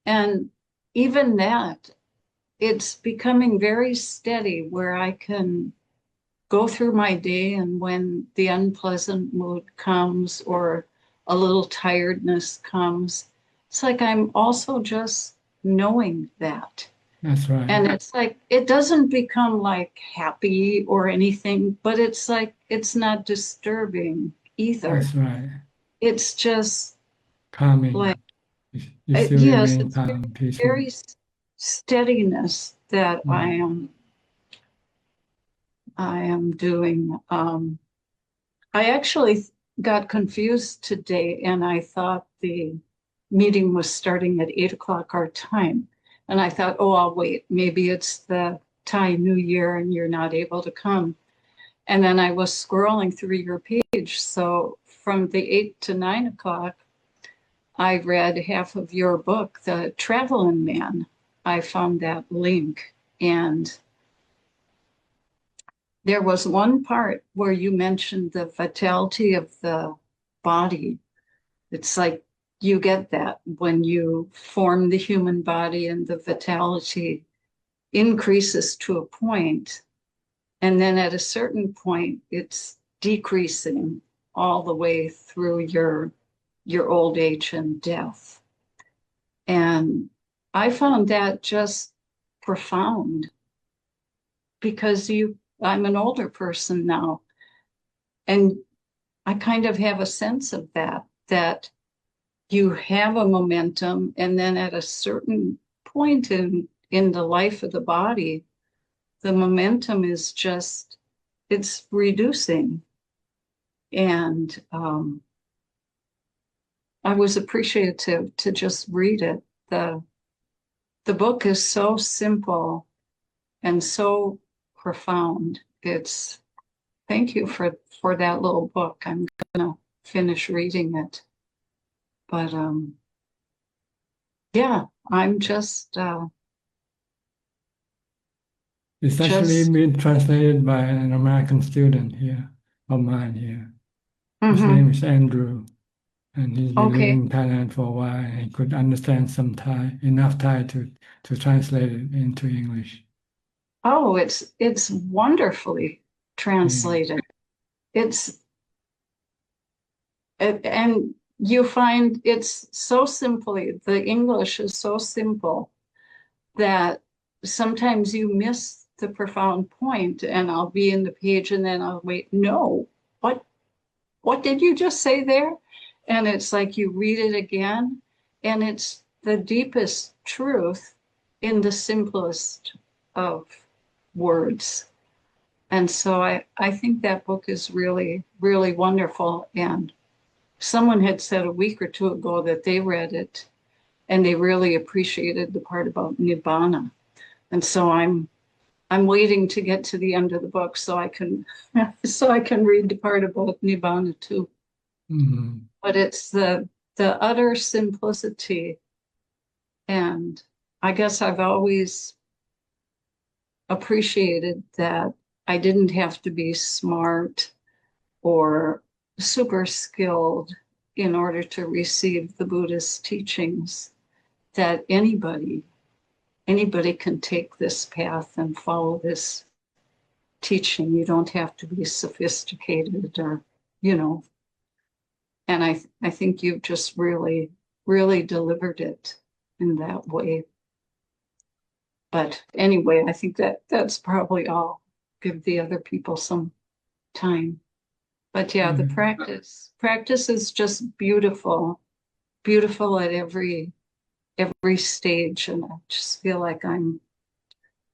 And even that, it's becoming very steady where I can go through my day, and when the unpleasant mood comes or a little tiredness comes, it's like I'm also just knowing that.
That's right.
And it's like, it doesn't become like happy or anything, but it's like, it's not disturbing either.
That's right.
It's just
Calming.
like,
You still
yes,
remain
it's
calm, peaceful.
very steadiness that I am doing. I actually got confused today and I thought the meeting was starting at 8 o'clock our time. And I thought, oh, I'll wait. Maybe it's the Thai New Year and you're not able to come. And then I was scrolling through your page. So from the 8 to 9 o'clock, I read half of your book, The Traveling Man. I found that link. And there was one part where you mentioned the vitality of the body. It's like you get that when you form the human body and the vitality increases to a point, and then at a certain point, it's decreasing all the way through your old age and death. And I found that just profound because I'm an older person now, and I kind of have a sense of that you have a momentum, and then at a certain point in the life of the body, the momentum is just, it's reducing. And I was appreciative to just read it. the book is so simple and so profound. Thank you for that little book. I'm gonna finish reading it. But yeah, I'm just
It's actually been translated by an American student here of mine here. His name is Andrew, and he's been living in Thailand for a while. And he could understand some Thai, enough Thai to translate it into English.
Oh, it's wonderfully translated. And you find it's so simply, the English is so simple that sometimes you miss the profound point, and I'll be in the page and then I'll wait, no, what did you just say there? And it's like you read it again, and it's the deepest truth in the simplest of words. And so I think that book is really, really wonderful. And someone had said a week or two ago that they read it and they really appreciated the part about Nibbana. And so I'm waiting to get to the end of the book so I can read the part about Nibbana too.
Mm-hmm.
But it's the utter simplicity. And I guess I've always appreciated that I didn't have to be smart or super skilled in order to receive the Buddhist teachings, that anybody can take this path and follow this teaching. You don't have to be sophisticated or, and I think you've just really, really delivered it in that way. But anyway, I think that's probably all. Give the other people some time. But yeah, the practice is just beautiful at every stage, and I just feel like I'm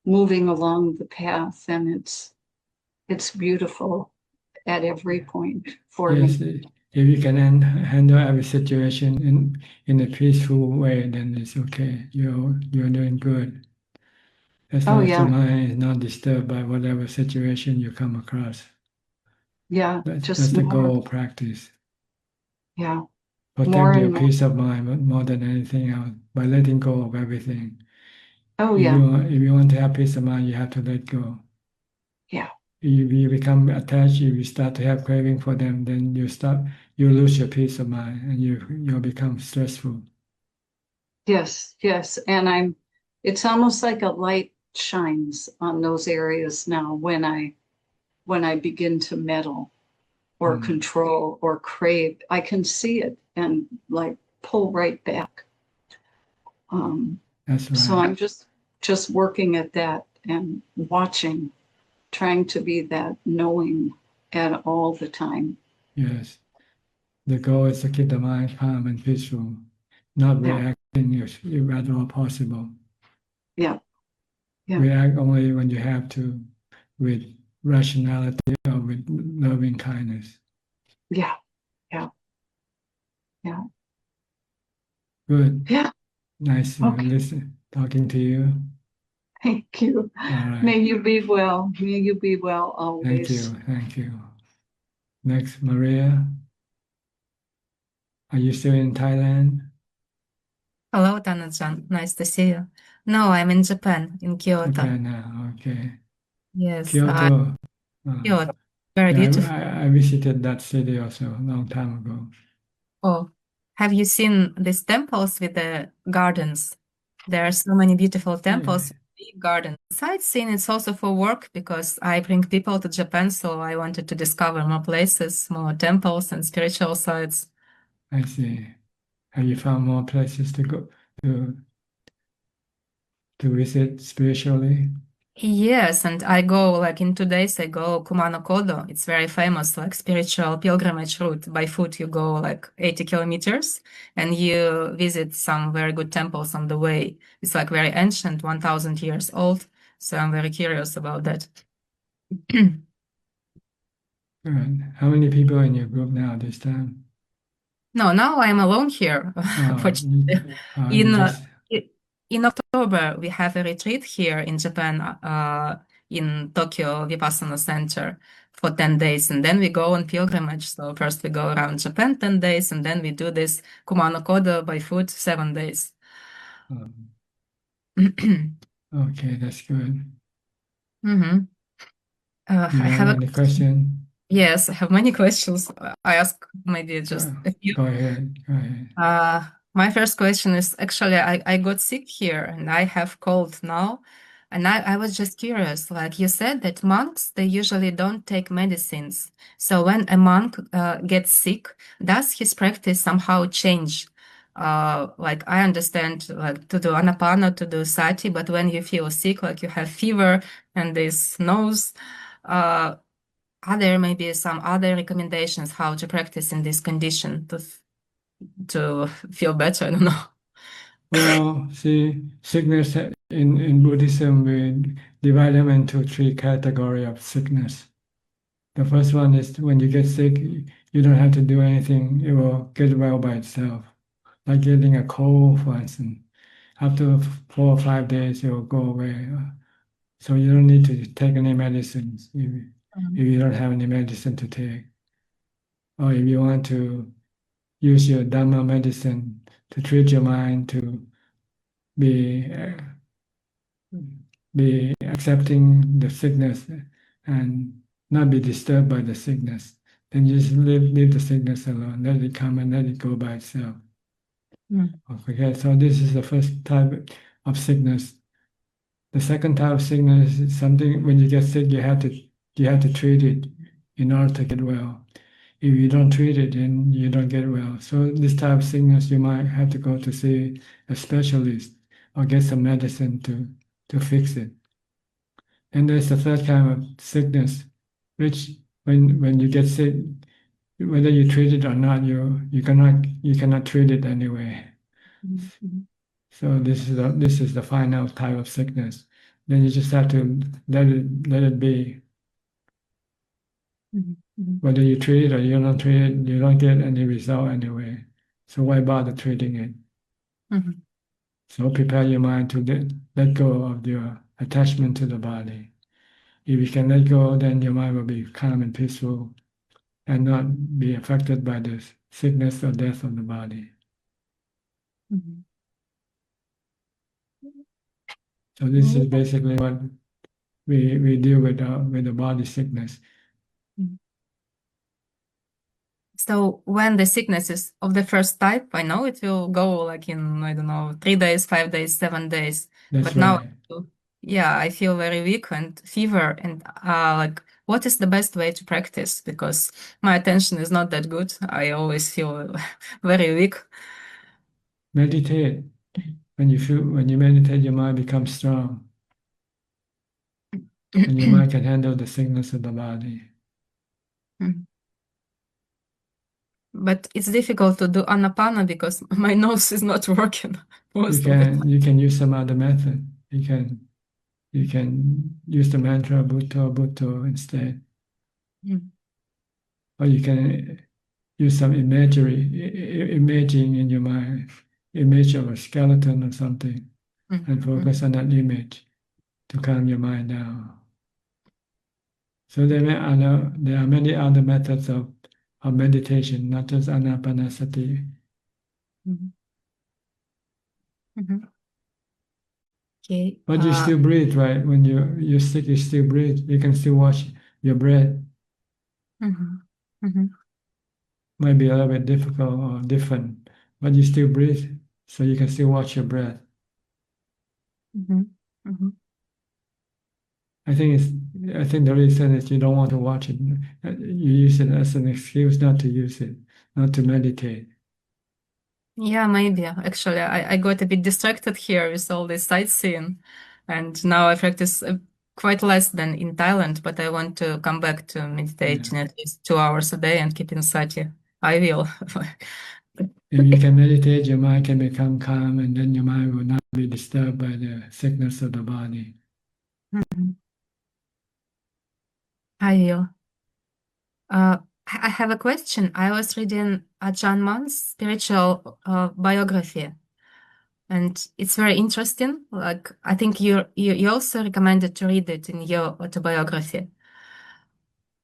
moving along the path, and it's beautiful at every point for me.
If you can handle every situation in a peaceful way, then it's okay. You're doing good. As long as the mind is not disturbed by whatever situation you come across.
Yeah,
that's the goal of practice.
Yeah.
Protect your peace of mind, but more than anything else, by letting go of everything. If you want to have peace of mind, you have to let go.
Yeah.
If you become attached, if you start to have craving for them, then you lose your peace of mind, and you'll become stressful.
Yes, and it's almost like a light shines on those areas now when I begin to meddle or control or crave. I can see it and like pull right back.
That's right.
So I'm just working at that and watching, trying to be that knowing at all the time.
Yes. The goal is to keep the mind calm and peaceful, not reacting if at all possible.
Yeah.
React only when you have to, with rationality or with loving kindness.
Yeah.
Good.
Yeah.
Nice to listen, talking to you.
Thank you.
All right.
May you be well. May you be well always.
Thank you. Next, Maria. Are you still in Thailand?
Hello, Tanajan. Nice to see you. No, I'm in Japan, in Kyoto.
Japan now, okay.
Yes,
Kyoto.
Kyoto. Very beautiful.
I visited that city also a long time ago.
Oh, have you seen these temples with the gardens? There are so many beautiful temples, big gardens. Sightseeing, it's also for work because I bring people to Japan, so I wanted to discover more places, more temples and spiritual sites.
I see. Have you found more places to go to visit spiritually?
Yes, and I go like in 2 days, I go Kumano Kodo. It's very famous, like spiritual pilgrimage route. By foot, you go like 80 kilometers and you visit some very good temples on the way. It's like very ancient, 1,000 years old. So I'm very curious about that.
Good. How many people in your group now this time?
No, now I'm alone here. in October, we have a retreat here in Japan, in Tokyo Vipassana Center for 10 days. And then we go on pilgrimage. So first we go around Japan 10 days, and then we do this Kumano Kodo by foot 7 days.
Okay, that's good.
Mhm.
Do
I
you
have
have any question?
Yes, I have many questions. I ask maybe just a few.
Go ahead. Go ahead.
My first question is actually I got sick here and I have cold now. And I was just curious, like you said that monks, they usually don't take medicines. So when a monk gets sick, does his practice somehow change? Like I understand like to do anapana, to do sati, but when you feel sick, like you have fever and this nose, are there maybe some other recommendations how to practice in this condition to feel better? I don't know.
Well, see, sickness in Buddhism, we divide them into 3 categories of sickness. The first one is when you get sick, you don't have to do anything. It will get well by itself. Like getting a cold, for instance. After 4 or 5 days, it will go away. So you don't need to take any medicines if you don't have any medicine to take. Or if you want to use your Dhamma medicine to treat your mind, to be accepting the sickness and not be disturbed by the sickness, then you just leave the sickness alone, let it come and let it go by itself. Okay, so this is the first type of sickness. The second type of sickness is something when you get sick, you have to treat it in order to get well. If you don't treat it, then you don't get well. So this type of sickness, you might have to go to see a specialist or get some medicine to fix it. And there's the third kind of sickness, which when you get sick, whether you treat it or not, you cannot treat it anyway. So this is the final type of sickness. Then you just have to let it be. Whether you treat it or you don't treat it, you don't get any result anyway. So why bother treating it? So prepare your mind to let go of your attachment to the body. If you can let go, then your mind will be calm and peaceful and not be affected by the sickness or death of the body. So this is basically what we deal with the body sickness.
So when the sickness is of the first type, I know it will go like in, I don't know, 3 days, 5 days, 7 days.
That's
But
right.
now, yeah, I feel very weak and fever. And like, what is the best way to practice? Because my attention is not that good. I always feel very weak.
Meditate. When you meditate, your mind becomes strong. And your mind can handle the sickness of the body.
But it's difficult to do anapana because my nose is not working most of the time.
You can use some other method. You can use the mantra Bhutto Bhutto instead. Or you can use some imaging in your mind, image of a skeleton or something, and focus on that image to calm your mind down. So there are many other methods of meditation, not just anapanasati.
Okay.
But you still breathe, right? When you're sick, you still breathe. You can still watch your breath. Might be a little bit difficult or different, but you still breathe, so you can still watch your breath. I think the reason is you don't want to watch it. You use it as an excuse not to use it, not to meditate.
Yeah, maybe. Actually, I got a bit distracted here with all this sightseeing, and now I practice quite less than in Thailand, but I want to come back to meditating at least 2 hours a day and keeping sati. I will.
If you can meditate, your mind can become calm, and then your mind will not be disturbed by the sickness of the body.
I will. I have a question. I was reading Ajahn Mun's spiritual biography. and it's very interesting. Like, I think you also recommended to read it in your autobiography.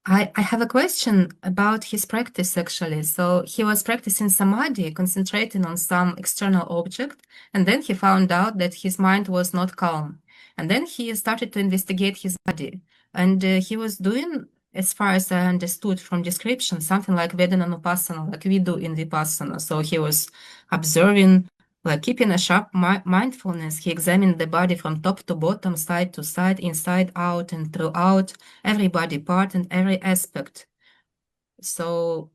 I have a question about his practice, actually. So he was practicing samadhi, concentrating on some external object, and then he found out that his mind was not calm. And then he started to investigate his body. And he was doing, as far as I understood from description, something like Vedananupassana, like we do in Vipassana. So he was observing, like keeping a sharp mindfulness. He examined the body from top to bottom, side to side, inside out, and throughout every body part and every aspect. So,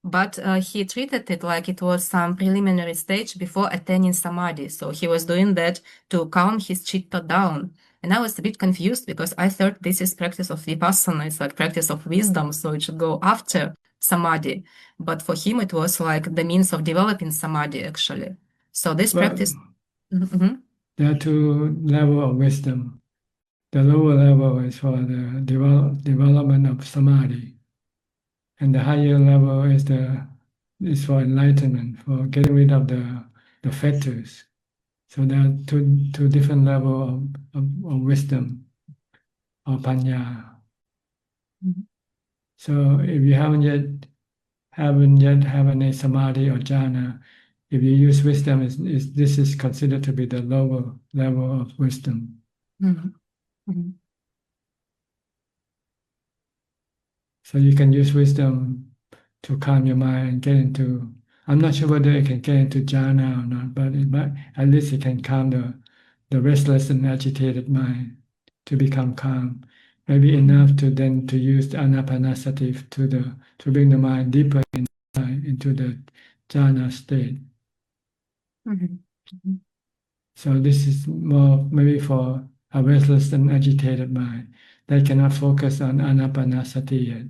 but he treated it like it was some preliminary stage before attaining samadhi. So he was doing that to calm his chitta down. And I was a bit confused because I thought this is practice of vipassana, it's like practice of wisdom, so it should go after samadhi. But for him, it was like the means of developing samadhi, actually. So this practice.
There are two levels of wisdom. The lower level is for the development of samadhi, and the higher level is for enlightenment, for getting rid of the fetters. So there are two different levels of wisdom or panya. So if you haven't yet have any samadhi or jhana, if you use wisdom, this is considered to be the lower level of wisdom. So you can use wisdom to calm your mind and get into, I'm not sure whether it can get into jhana or not, but at least it can calm the restless and agitated mind to become calm. Maybe enough to use the anapanasati to bring the mind deeper into the jhana state. So this is more maybe for a restless and agitated mind that cannot focus on anapanasati yet.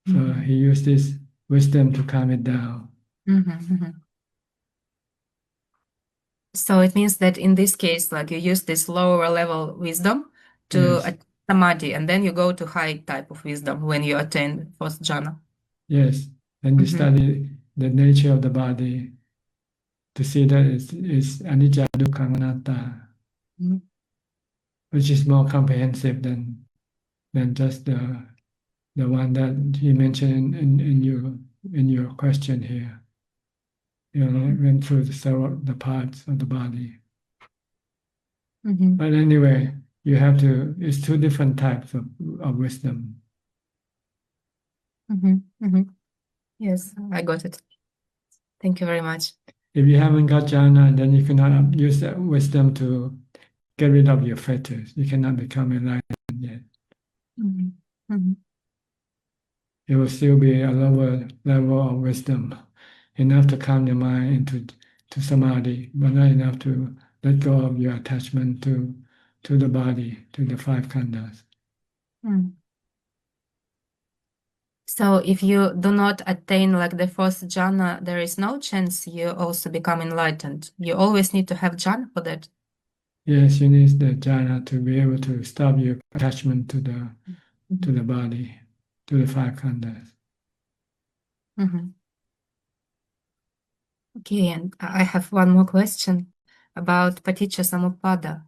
So he used this wisdom to calm it down.
So it means that in this case, like you use this lower level wisdom to samadhi, and then you go to high type of wisdom when you attain first jhana.
Yes, and you study the nature of the body to see that it's anicca, dukkha, anatta, which is more comprehensive than just the one that he mentioned in your question here. You went through the parts of the body. But anyway, you have to. It's two different types of wisdom.
Yes, I got it. Thank you very much.
If you haven't got jhana, then you cannot use that wisdom to get rid of your fetters. You cannot become enlightened yet. It will still be a lower level of wisdom, enough to calm your mind into samadhi, but not enough to let go of your attachment to the body, to the five khandhas.
So if you do not attain like the first jhana, there is no chance you also become enlightened. You always need to have jhana for that.
Yes, you need the jhana to be able to stop your attachment to the body, to the five khandhas.
Okay, and I have one more question about paticca samuppada.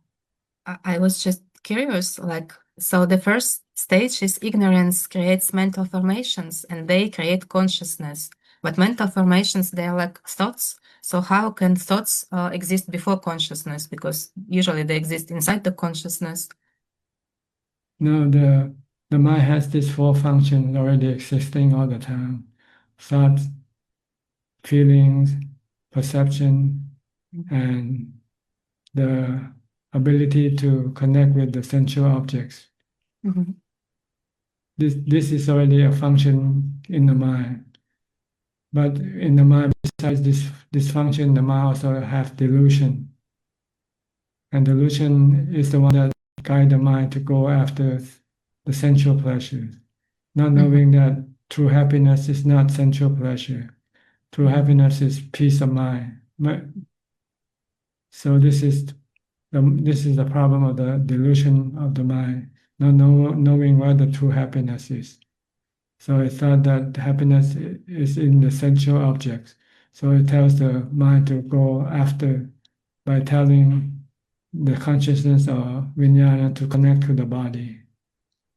I was just curious, like, so the first stage is ignorance creates mental formations and they create consciousness. But mental formations, they are like thoughts. So how can thoughts exist before consciousness? Because usually they exist inside the consciousness.
No, the mind has these four functions already existing all the time. Thoughts, feelings, perception, and the ability to connect with the sensual objects. This is already a function in the mind. But in the mind, besides this function, the mind also has delusion. And delusion is the one that guides the mind to go after the sensual pleasures, not knowing that true happiness is not sensual pleasure. True happiness is peace of mind. So this is the problem of the delusion of the mind, not knowing what the true happiness is. So it thought that happiness is in the sensual objects. So it tells the mind to go after by telling the consciousness or vijnana to connect to the body,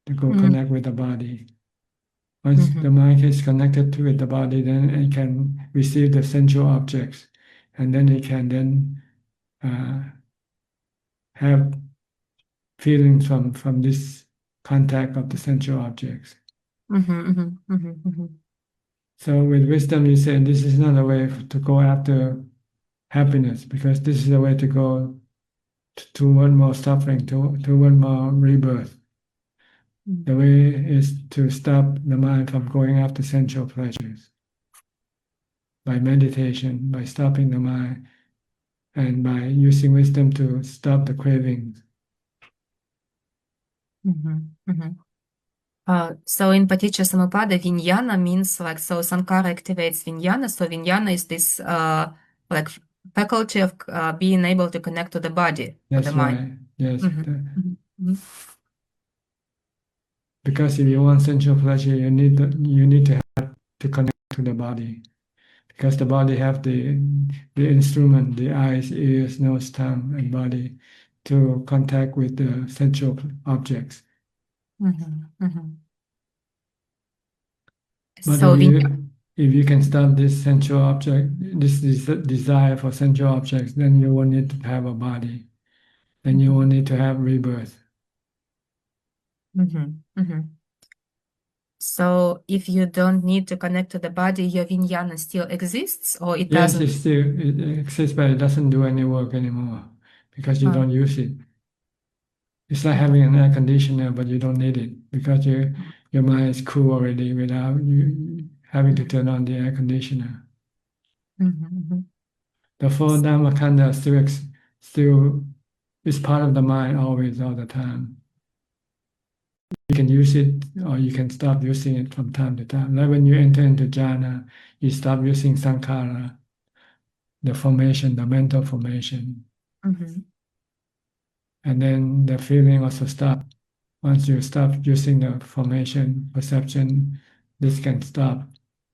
to go connect with the body. Once the mind is connected to the body, then it can receive the sensual objects, and then it can then have feelings from this contact of the sensual objects. So with wisdom, you say this is not a way to go after happiness, because this is a way to go toward more suffering, toward more rebirth. The way is to stop the mind from going after sensual pleasures by meditation, by stopping the mind, and by using wisdom to stop the cravings.
So in Paticca Samuppada, vijnana means like, so sankhara activates vijnana. So vijnana is this like faculty of being able to connect to the body,
That's
to the mind.
Yes. Because if you want sensual pleasure, you need to have to connect to the body, because the body have the instrument, the eyes, ears, nose, tongue, and body to contact with the sensual objects. But
So
if you can stop this sensual object, this desire for sensual objects, then you won't need to have a body. Then you won't need to have rebirth.
So if you don't need to connect to the body, your vijnana still exists, or it
Yes,
doesn't?
it exists, but it doesn't do any work anymore because you don't use it. It's like having an air conditioner, but you don't need it because your mind is cool already without you having to turn on the air conditioner. The four Dhamma Khandha still is part of the mind always, all the time. You can use it or you can stop using it from time to time. Like when you enter into jhana, you stop using sankhara, the formation, the mental formation. And then the feeling also stops. Once you stop using the formation, perception, this can stop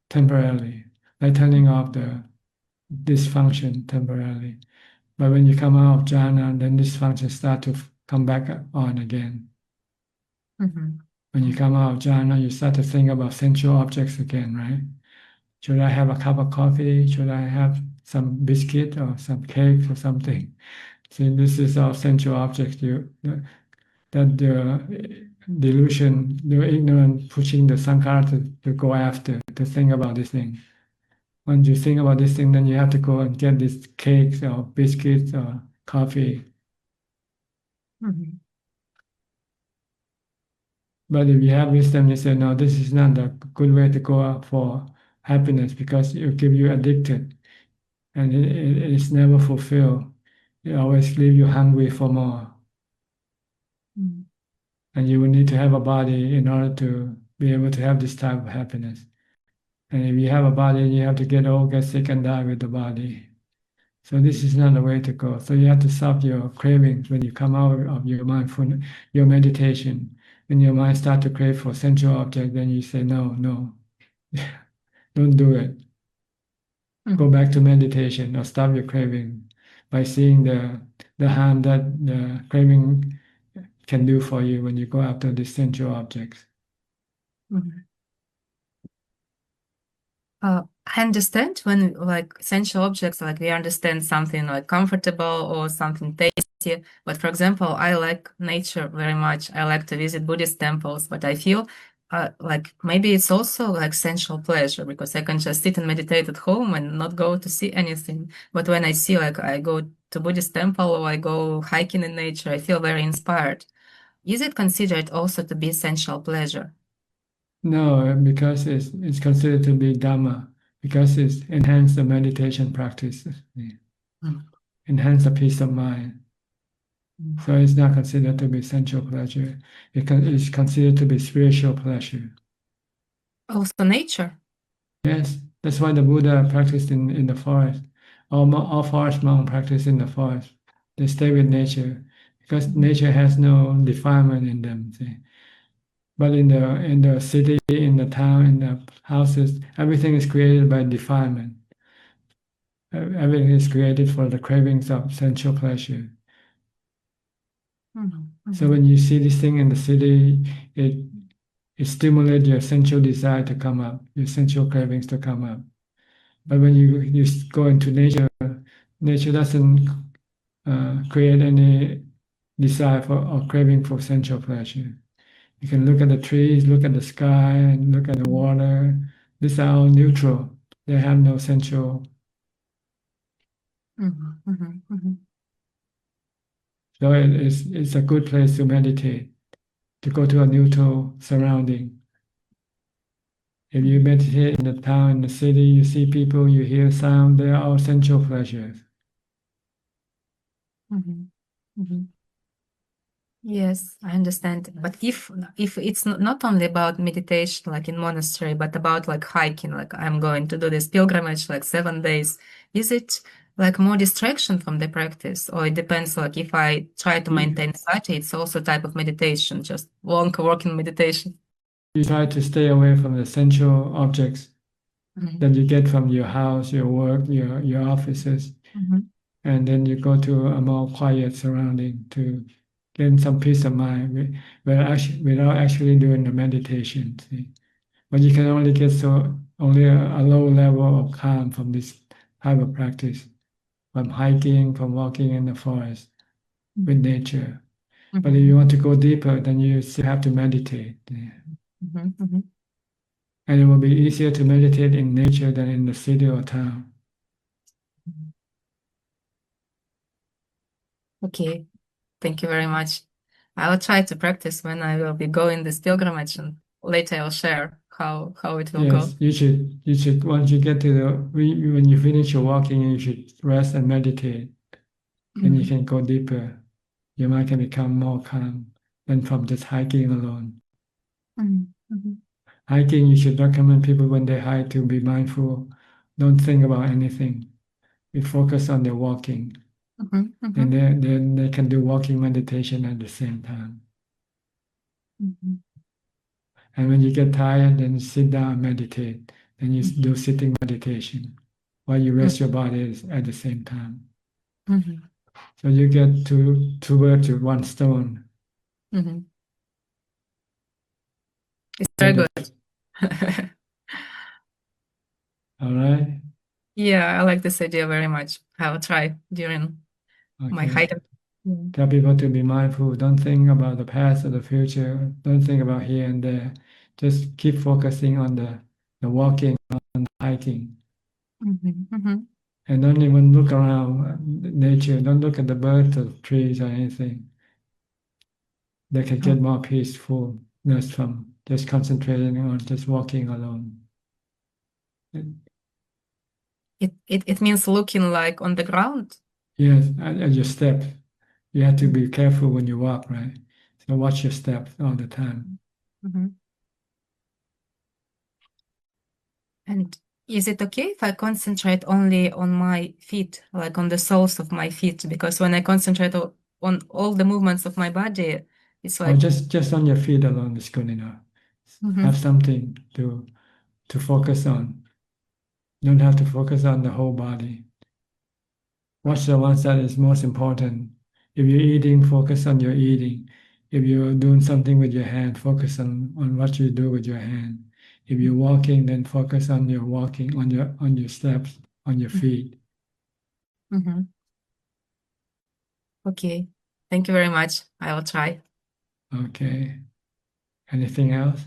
temporarily, like turning off the dysfunction temporarily. But when you come out of jhana, then dysfunction start to come back on again. When you come out of jhana, you start to think about sensual objects again, right? Should I have a cup of coffee? Should I have some biscuit or some cake or something? See, this is all sensual objects that the delusion, the ignorance pushing the sankhara to go after, to think about this thing. Once you think about this thing, then you have to go and get these cakes or biscuits or coffee. But if you have wisdom, you say, no, this is not a good way to go out for happiness because it will keep you addicted and it is never fulfilled. It always leave you hungry for more. And you will need to have a body in order to be able to have this type of happiness. And if you have a body, you have to get old, get sick, and die with the body. So this is not the way to go. So you have to stop your cravings when you come out of your mindfulness, your meditation. When your mind starts to crave for sensual object, then you say, no, don't do it. Go back to meditation or stop your craving by seeing the harm that the craving can do for you when you go after these sensual objects.
I understand when like sensual objects, like we understand something like comfortable or something tasty. But for example, I like nature very much. I like to visit Buddhist temples, but I feel like maybe it's also like sensual pleasure because I can just sit and meditate at home and not go to see anything. But when I see like I go to Buddhist temple or I go hiking in nature, I feel very inspired. Is it considered also to be sensual pleasure?
No, because it's considered to be Dhamma, because it's enhance the meditation practice, enhance the peace of mind. So it's not considered to be sensual pleasure. It's considered to be spiritual pleasure.
Also nature?
Yes, that's why the Buddha practiced in the forest. All forest monks practice in the forest. They stay with nature because nature has no defilement in them. See? But in the city, in the town, in the houses, everything is created by defilement. Everything is created for the cravings of sensual pleasure. So when you see this thing in the city, it stimulates your sensual desire to come up, your sensual cravings to come up. But when you go into nature, nature doesn't create any desire for or craving for sensual pleasure. You can look at the trees, look at the sky, and look at the water. These are all neutral. They have no sensual. So it's a good place to meditate, to go to a neutral surrounding. If you meditate in the town, in the city, you see people, you hear sound, they are all sensual pleasures.
Yes, I understand. But if it's not only about meditation, like in monastery, but about like hiking, like I'm going to do this pilgrimage, like 7 days, is it like more distraction from the practice? Or it depends, like if I try to maintain sati, it's also a type of meditation, just long walking meditation.
You try to stay away from the sensual objects that you get from your house, your work, your offices. And then you go to a more quiet surrounding to gain some peace of mind without actually doing the meditation. See? But you can only get only a low level of calm from this type of practice, from hiking, from walking in the forest with nature. But if you want to go deeper, then you still have to meditate. And it will be easier to meditate in nature than in the city or town.
Okay, thank you very much. I will try to practice when I will be going this pilgrimage, and later I'll share how it will go.
Yes, you should once you get to when you finish your walking, you should rest and meditate. Then you can go deeper. Your mind can become more calm than from just hiking alone. Hiking, you should recommend people when they hike to be mindful. Don't think about anything. We focus on their walking. And then they can do walking meditation at the same time. And when you get tired, then sit down and meditate. Then you do sitting meditation while you rest your body at the same time. So you get two birds with one stone.
It's very good.
All right?
Yeah, I like this idea very much. I will try during my hike.
Tell people to be mindful. Don't think about the past or the future. Don't think about here and there. Just keep focusing on the walking, on the hiking. And don't even look around nature. Don't look at the birds or trees or anything. They can get more peacefulness from just concentrating on just walking alone.
It means looking like on the ground?
Yes, at your steps. You have to be careful when you walk, right? So watch your steps all the time.
And is it okay if I concentrate only on my feet, like on the soles of my feet? Because when I concentrate on all the movements of my body, it's like...
just on your feet alone is good enough. Have something to focus on. You don't have to focus on the whole body. Watch the ones that is most important. If you're eating, focus on your eating. If you're doing something with your hand, focus on what you do with your hand. If you're walking, then focus on your walking, on your steps, on your feet.
Okay. Thank you very much. I will try.
Okay. Anything else?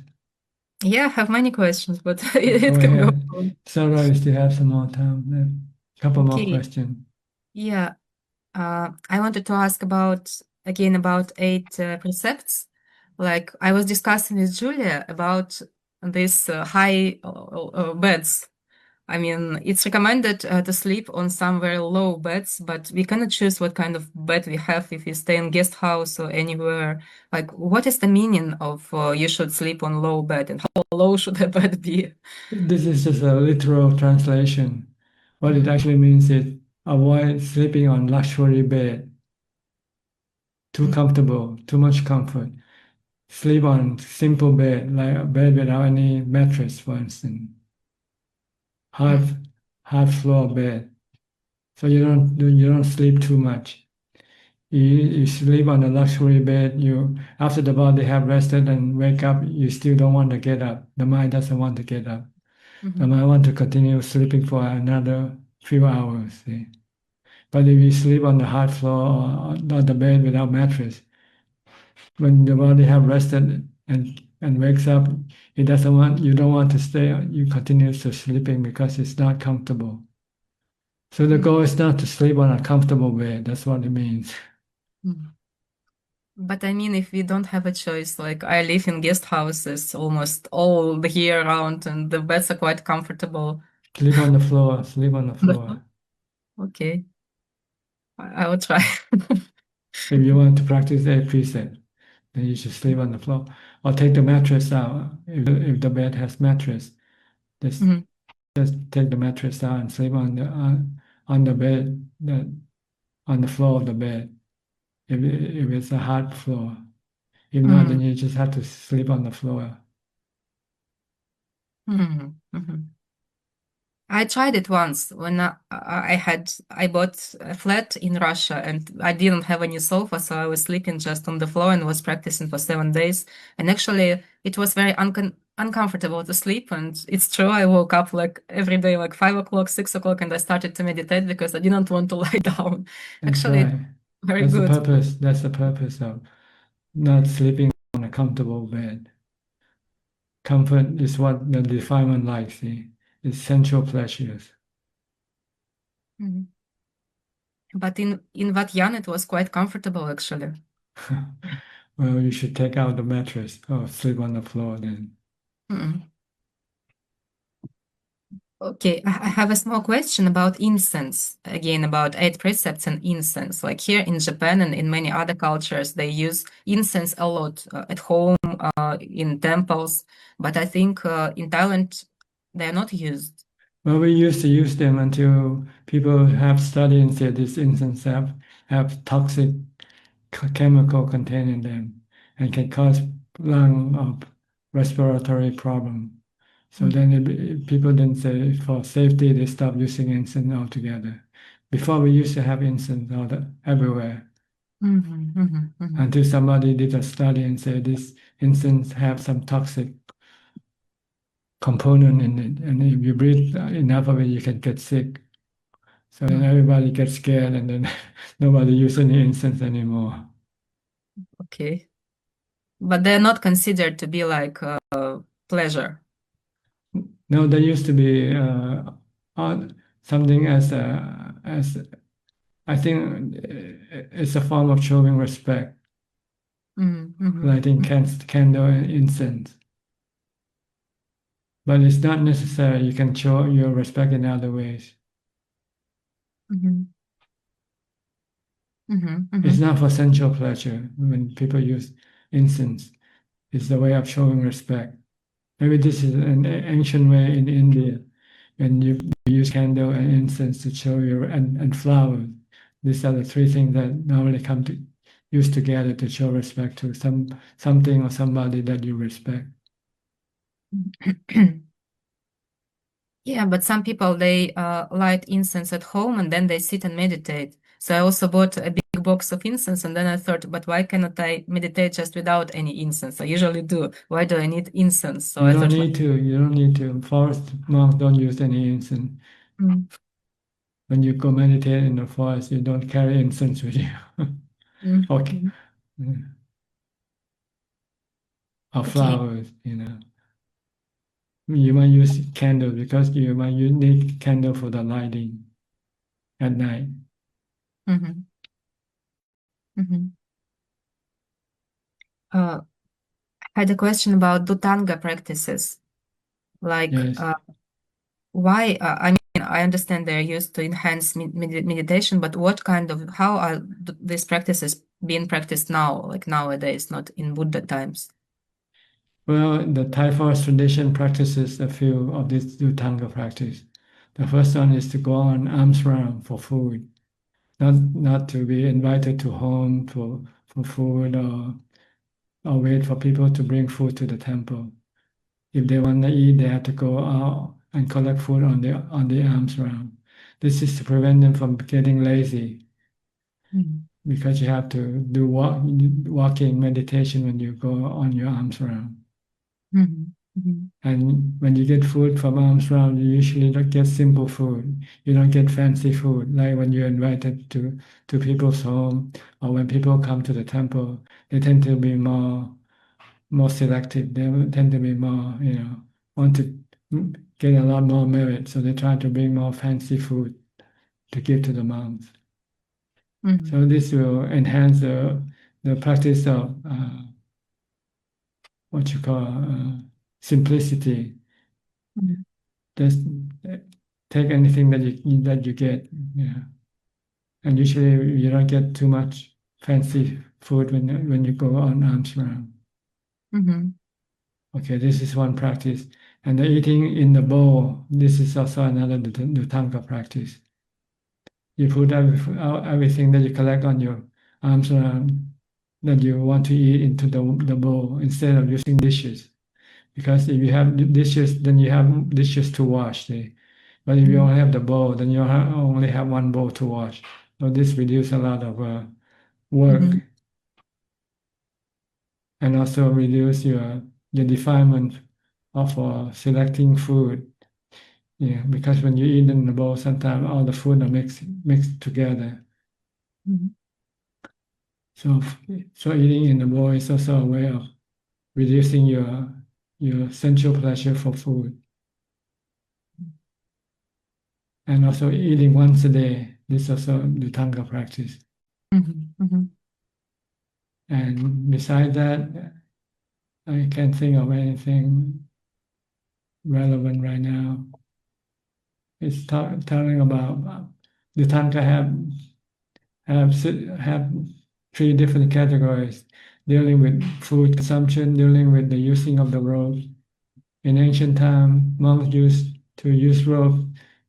Yeah, I have many questions, but it
Go
can go
ahead.
on.
Sarah, we still have some more time. A couple more
Okay.
questions.
Yeah. I wanted to ask about 8 precepts. Like I was discussing with Julia about these high beds. I mean, it's recommended to sleep on some very low beds, but we cannot choose what kind of bed we have if we stay in guest house or anywhere. Like, what is the meaning of you should sleep on low bed, and how low should the bed be?
This is just a literal translation. What it actually means is avoid sleeping on luxury bed. Too comfortable, too much comfort. Sleep on simple bed, like a bed without any mattress, for instance. Hard floor bed. So you don't sleep too much. You sleep on a luxury bed. After the body have rested and wake up, you still don't want to get up. The mind doesn't want to get up. The mind want to continue sleeping for another few hours. See? But if you sleep on the hard floor or on the bed without mattress, when the body have rested and wakes up, you don't want to stay. You continue to sleeping because it's not comfortable. So the goal is not to sleep on a comfortable bed. That's what it means.
But I mean, if we don't have a choice, like I live in guest houses almost all the year round, and the beds are quite comfortable.
Sleep on the floor. Sleep on the floor.
Okay, I will try.
If you want to practice a precept, then you should sleep on the floor or take the mattress out. If the bed has mattress, just take the mattress out and sleep on the bed, on the floor of the bed. If it's a hard floor, if not, then you just have to sleep on the floor.
I tried it once when I bought a flat in Russia and I didn't have any sofa, so I was sleeping just on the floor and was practicing for 7 days. And actually, it was very uncomfortable to sleep. And it's true, I woke up like every day, like 5 o'clock, 6 o'clock, and I started to meditate because I didn't want to lie down.
That's
Actually,
right.
very
That's
good.
the purpose. That's the purpose of not sleeping on a comfortable bed. Comfort is what the defilement likes. See, it's sensual pleasures.
But in Wat Yan, it was quite comfortable actually.
Well, you should take out the mattress or sleep on the floor then.
Okay, I have a small question about incense. Again, about 8 precepts and incense. Like here in Japan and in many other cultures, they use incense a lot at home, in temples. But I think in Thailand, they are not used.
Well, we used to use them until people have studied and said this incense have toxic chemical contained in them and can cause lung or respiratory problem. So then people then say for safety, they stop using incense altogether. Before we used to have incense everywhere. Until somebody did a study and said this incense have some toxic component in it. And if you breathe enough of it, you can get sick. So then everybody gets scared and then nobody uses any incense anymore.
Okay. But they're not considered to be like pleasure.
No, there used to be something as I think it's a form of showing respect, lighting candle and incense. But it's not necessary. You can show your respect in other ways. It's not for sensual pleasure when people use incense. It's a way of showing respect. Maybe this is an ancient way in India, when you use candle and incense to show and flowers. These are the 3 things that normally use together to show respect to something or somebody that you respect.
Yeah, but some people, they light incense at home and then they sit and meditate. So I also bought a big box of incense and then I thought, but why cannot I meditate just without any incense? I usually do. Why do I need incense? So
You
I
don't
thought,
need to. You don't need to. Forest monks don't use any incense. When you go meditate in the forest, you don't carry incense with you. Okay. Or flowers, You might use candle because you might need candle for the lighting at night.
I had a question about Dhutanga practices. Like,
Yes.
why, I mean, I understand they're used to enhance meditation, but how are these practices being practiced now, like nowadays, not in Buddha times?
Well, the Thai forest tradition practices a few of these Dhutanga practice. The first one is to go on alms round for food, not to be invited to home for food or wait for people to bring food to the temple. If they want to eat, they have to go out and collect food on the alms round. This is to prevent them from getting lazy,
Mhm.
because you have to do walking meditation when you go on your arms round.
Mhm. Mhm.
And when you get food from arms round, you usually don't get simple food. You don't get fancy food, like when you're invited to people's home, or when people come to the temple. They tend to be more selective. They tend to be more, want to get a lot more merit. So they try to bring more fancy food to give to the monks.
Mhm.
So this will enhance the practice of what you call simplicity.
Mhm.
Just take anything that you get, and usually you don't get too much fancy food when you go on arms round.
Mhm.
Okay, this is one practice. And the eating in the bowl, this is also another Dhutanga practice. You put everything that you collect on your arms around that you want to eat into the bowl instead of using dishes. Because if you have dishes, then you have dishes to wash. See? But if you only have the bowl, then you only have one bowl to wash. So this reduces a lot of work,
Mhm.
and also reduce your defilement of selecting food. Yeah, because when you eat in the bowl, sometimes all the food are mixed together.
Mhm.
So eating in the bowl is also a way of reducing your sensual pleasure for food, and also eating once a day. This is also the Dhutanga practice.
Mhm. Mhm.
And besides that, I can't think of anything relevant right now. It's telling about the Tanka have three different categories, dealing with food consumption, dealing with the using of the robes. In ancient time, monks used to use robes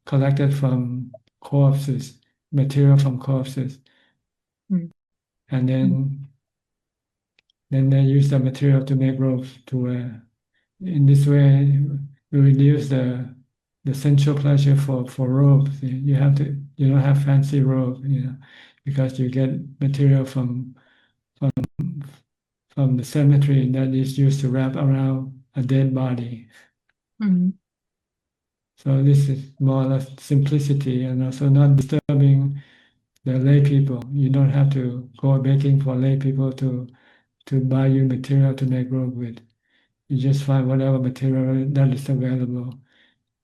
collected from corpses, material from corpses,
Mm.
and then they use the material to make robes to wear. In this way, we reduce the sensual pleasure for robes. You don't have fancy robe, because you get material from the cemetery that is used to wrap around a dead body.
Mhm.
So this is more or less simplicity, and also not disturbing the lay people. You don't have to go begging for lay people to buy you material to make robe with. You just find whatever material that is available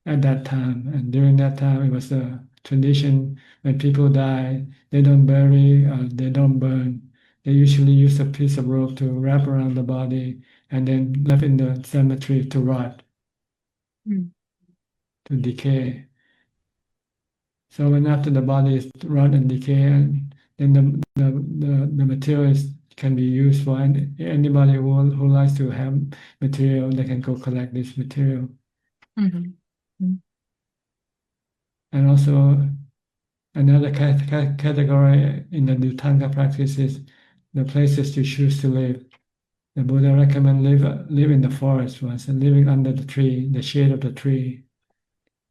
at that time. And during that time, it was a tradition when people die, they don't bury, they don't burn. They usually use a piece of rope to wrap around the body and then left in the cemetery to rot,
Mm.
to decay. So when after the body is rot and decay, and then the material can be used for anybody who likes to have material, they can go collect this material.
Mhm. Mm.
And also another category in the Dhutanga practice is the places you choose to live. The Buddha recommend live in the forest once, and living under the tree, the shade of the tree,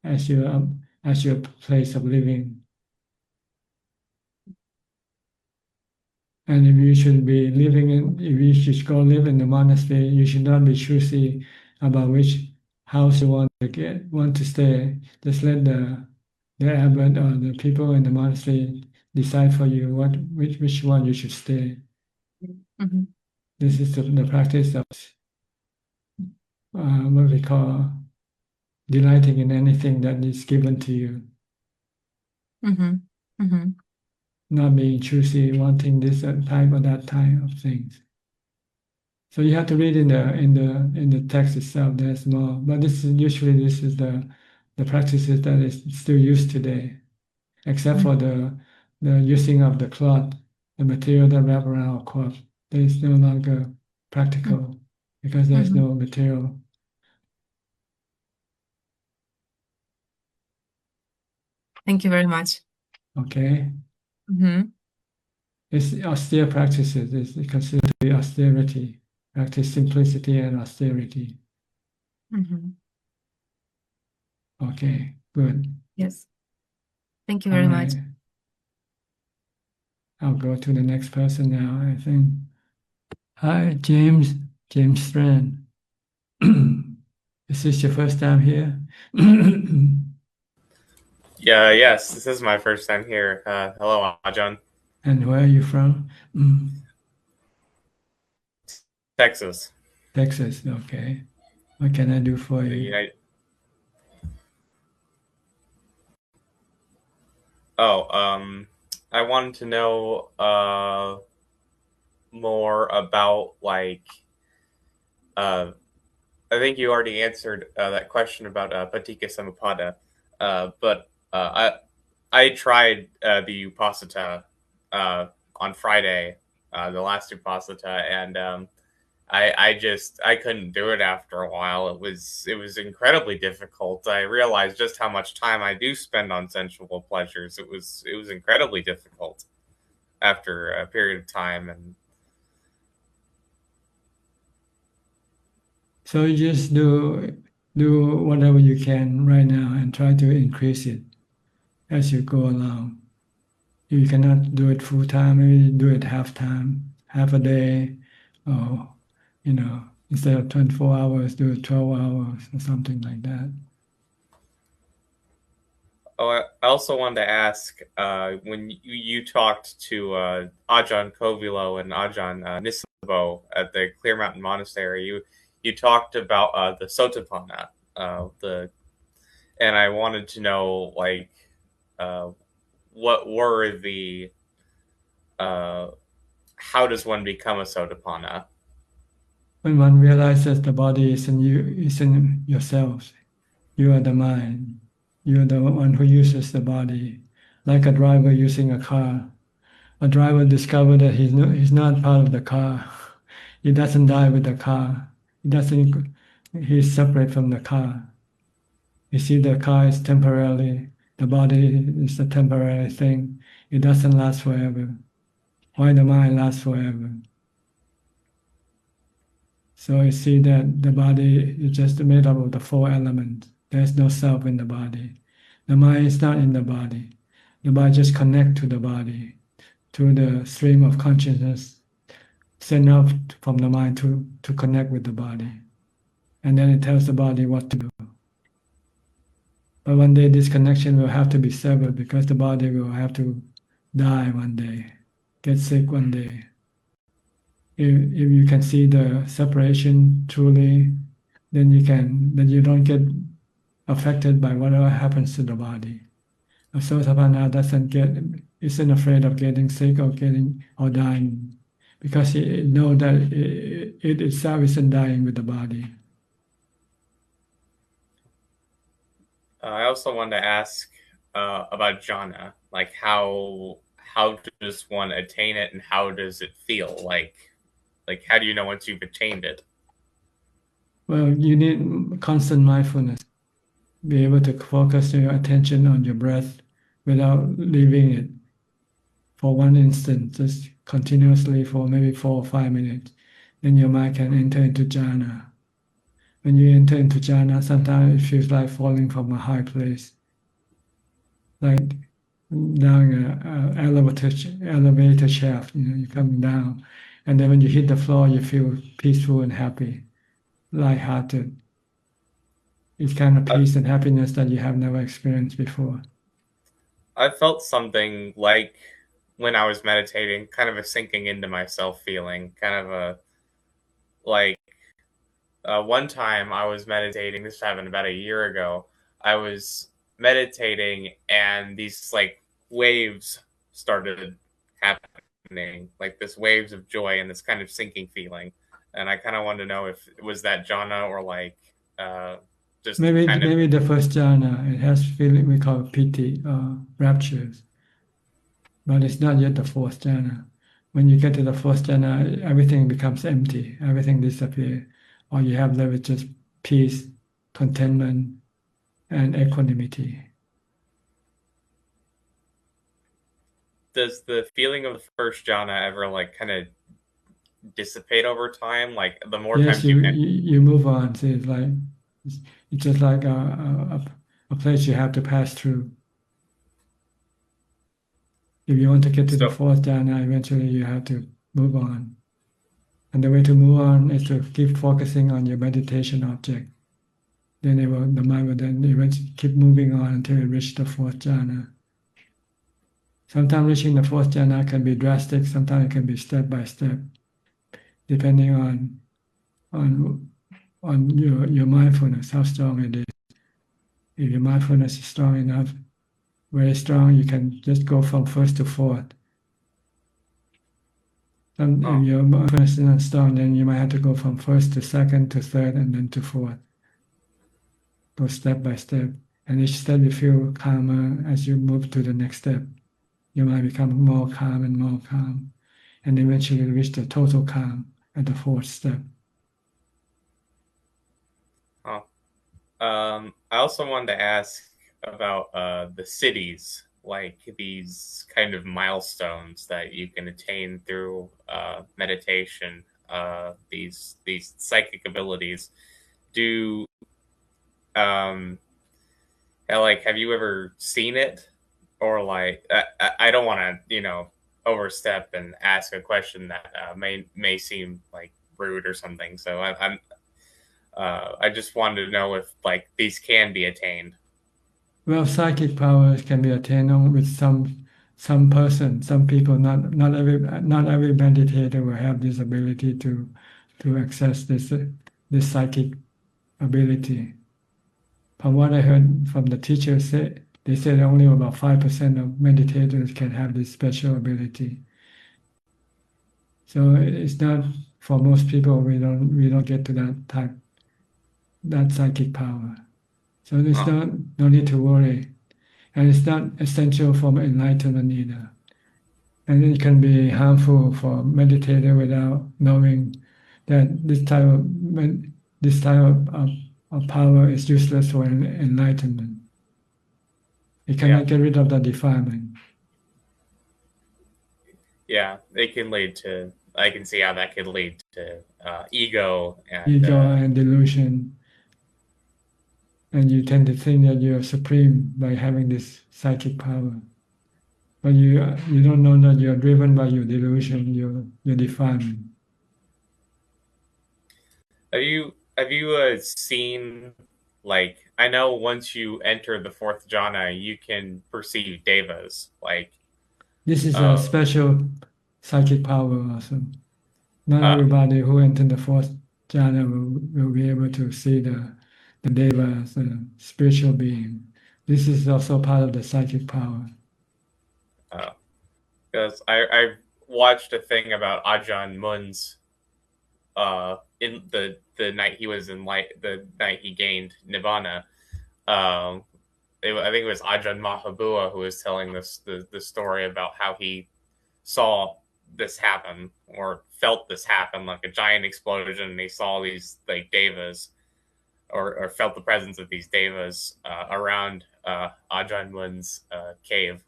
as your place of living. And if you should go live in the monastery, you should not be choosy about which house you want to stay. Just let the abbot or the people in the monastery decide for you which one you should stay.
Mhm.
This is the practice of what we call delighting in anything that is given to you,
Mhm. Mhm.
not being choosy, wanting this type or that type of things. So you have to read in the text itself. There's more, but this is the practices that is still used today, except for the using of the cloth, the material that wrap around a cloth. That is no longer practical because there's no material.
Thank you very much.
Okay,
Mhm.
it's austere practices. It's considered to be austerity. Practice simplicity and austerity.
Mhm.
Okay, good.
Yes. Thank you very
All
much.
right. I'll go to the next person now, I think. Hi, James Strand. Is this your first time here?
Yeah, yes, this is my first time here. Hello, Ajahn.
And where are you from?
Texas.
Texas, okay. What can I do for
The
you?
United. I wanted to know more about I think you already answered that question about Paticca Samuppada, but I tried the Upasata on Friday, the last Upasata, and I couldn't do it after a while. It was incredibly difficult. I realized just how much time I do spend on sensual pleasures. It was incredibly difficult after a period of time. And
so you just do whatever you can right now and try to increase it as you go along. You cannot do it full time, maybe do it half time, half a day, or instead of 24 hours, do it 12 hours or something like that.
I also wanted to ask, when you talked to Ajahn Kovilo and Ajahn Nisabo at the Clear Mountain Monastery, you talked about the Sotapanna, and I wanted to know what were the how does one become a Sotapanna?
When one realizes the body is in yourself, you are the mind. You are the one who uses the body, like a driver using a car. A driver discovers that he's not part of the car. He doesn't die with the car. He's separate from the car. You see, the car is temporarily. The body is a temporary thing. It doesn't last forever. Why the mind lasts forever? So you see that the body is just made up of the four elements. There's no self in the body. The mind is not in the body. The body just connects to the body, to the stream of consciousness sent out from the mind to connect with the body. And then it tells the body what to do. But one day this connection will have to be severed because the body will have to die one day, get sick one day. If you can see the separation truly, then you don't get affected by whatever happens to the body. A Sotapanna isn't afraid of getting sick or dying, because it knows that it itself isn't dying with the body.
I also wanted to ask about jhana, like how does one attain it, and how does it feel like how do you know once you've attained it?
Well, you need constant mindfulness. Be able to focus your attention on your breath without leaving it for one instant, just continuously for maybe 4 or 5 minutes. Then your mind can enter into jhana. When you enter into jhana, sometimes it feels like falling from a high place, like down an elevator shaft. You're coming down, and then when you hit the floor, you feel peaceful and happy, lighthearted. It's kind of peace and happiness that you have never experienced before.
I felt something like when I was meditating, kind of a sinking into myself feeling, kind of a one time I was meditating, this happened about a year ago. I was meditating and these waves started happening, like this waves of joy and this kind of sinking feeling. And I kind of wanted to know if it was that jhana or just
maybe the first jhana. It has feeling we call piti, raptures, but it's not yet the fourth jhana. When you get to the fourth jhana, everything becomes empty, everything disappears. All you have left is just peace, contentment, and equanimity.
Does the feeling of the first jhana ever kind of dissipate over time? Like the more
yes,
times
you move on. So it's just like a place you have to pass through. If you want to get to the
So-
fourth jhana, eventually you have to move on. And the way to move on is to keep focusing on your meditation object. Then the mind will then eventually keep moving on until it reaches the fourth jhana. Sometimes reaching the fourth jhana can be drastic, sometimes it can be step by step, depending on your mindfulness, how strong it is. If your mindfulness is strong enough, very strong, you can just go from first to fourth. If your mindfulness is not strong, then you might have to go from first to second to third and then to fourth. Go step by step. And each step you feel calmer as you move to the next step. You might become more calm and more calm. And eventually reach the total calm at the fourth step.
I also wanted to ask about the cities, like these kind of milestones that you can attain through meditation, these psychic abilities. Have you ever seen it? Or like, I don't want to, overstep and ask a question that may seem like rude or something. So I just wanted to know if like these can be attained.
Well, psychic powers can be attained with some person, some people. Not every meditator will have this ability to access this psychic ability. From what I heard from the teachers, they said only about 5% of meditators can have this special ability. So it's not for most people. We don't get to that psychic power. So there's no need to worry, and it's not essential for enlightenment either. And it can be harmful for meditator without knowing that this type of power is useless for enlightenment. It cannot get rid of the defilement.
Yeah, it can lead to. I can see how that could lead to ego
and delusion. And you tend to think that you're supreme by having this psychic power, but you don't know that you're driven by your delusion, your defilement.
Have you seen, like, I know once you enter the fourth jhana, you can perceive devas. Like,
this is a special psychic power also. Not everybody who enters the fourth jhana will be able to see the devas, the spiritual being. This is also part of the psychic power.
Because I watched a thing about Ajahn Mun's in the night he was in the night he gained nirvana. I think it was Ajahn Mahabua who was telling the story about how he saw this happen or felt this happen, like a giant explosion, and he saw these like devas or felt the presence of these devas around Ajahn Mun's cave.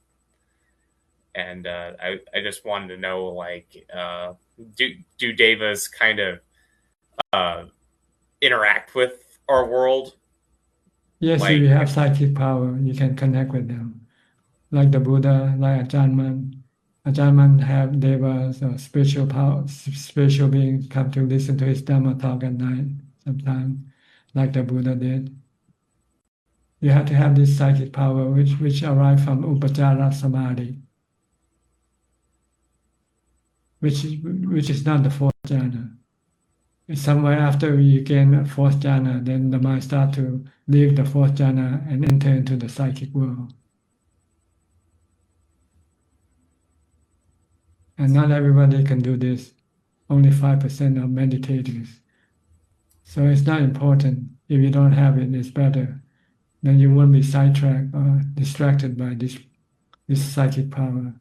And I just wanted to know, like, do devas kind of interact with our world?
Yes,
like,
if you have psychic power, you can connect with them. Like the Buddha, like Ajahn Mun. Ajahn Mun have devas or spiritual beings come to listen to his Dhamma talk at night sometimes, like the Buddha did. You have to have this psychic power which arrive from Upachara Samadhi, which is not the fourth jhana. It's somewhere after you gain a fourth jhana, then the mind starts to leave the fourth jhana and enter into the psychic world. And not everybody can do this. Only 5% of meditators. So it's not important. If you don't have it, it's better. Then you won't be sidetracked or distracted by this psychic power.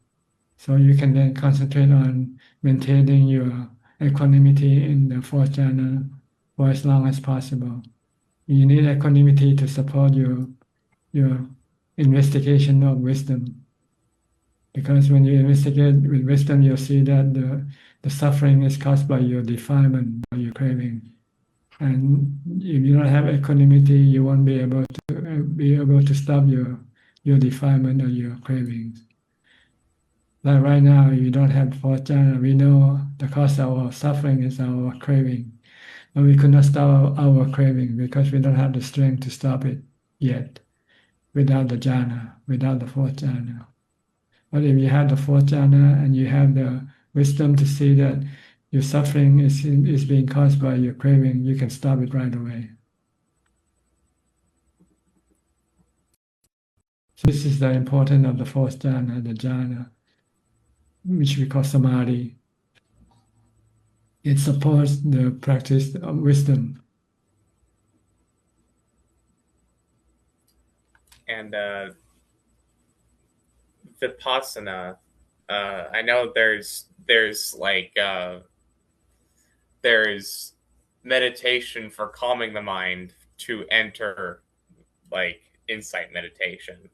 So you can then concentrate on maintaining your equanimity in the fourth jhana for as long as possible. You need equanimity to support your investigation of wisdom. Because when you investigate with wisdom, you'll see that the suffering is caused by your defilement, by your craving. And if you don't have equanimity, you won't be able to stop your defilement or your cravings. Like right now, you don't have fourth jhana. We know the cause of our suffering is our craving. But we could not stop our craving because we don't have the strength to stop it yet without the jhana, without the fourth jhana. But if you have the fourth jhana and you have the wisdom to see that your suffering is being caused by your craving, you can stop it right away. So this is the importance of the fourth jhana, the jhana, which we call samadhi. It supports the practice of wisdom.
And vipassana, I know there's like there's meditation for calming the mind to enter like insight meditation,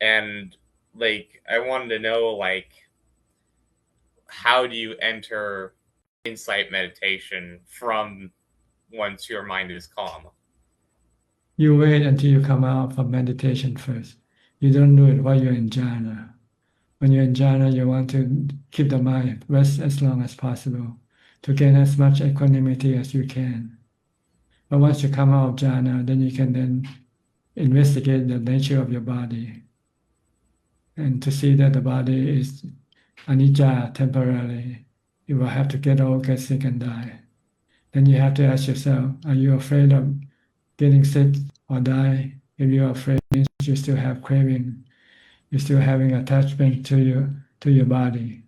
and like I wanted to know like how do you enter insight meditation from once your mind is calm?
You wait until you come out from meditation first. You don't do it while you're in jhana. When you're in jhana, you want to keep the mind rest as long as possible to gain as much equanimity as you can. But once you come out of jhana, then you can then investigate the nature of your body and to see that the body is anicca, temporarily. You will have to get old, get sick, and die. Then you have to ask yourself, are you afraid of getting sick or die? If you're afraid, it means you still have craving. You're still having attachment to your body.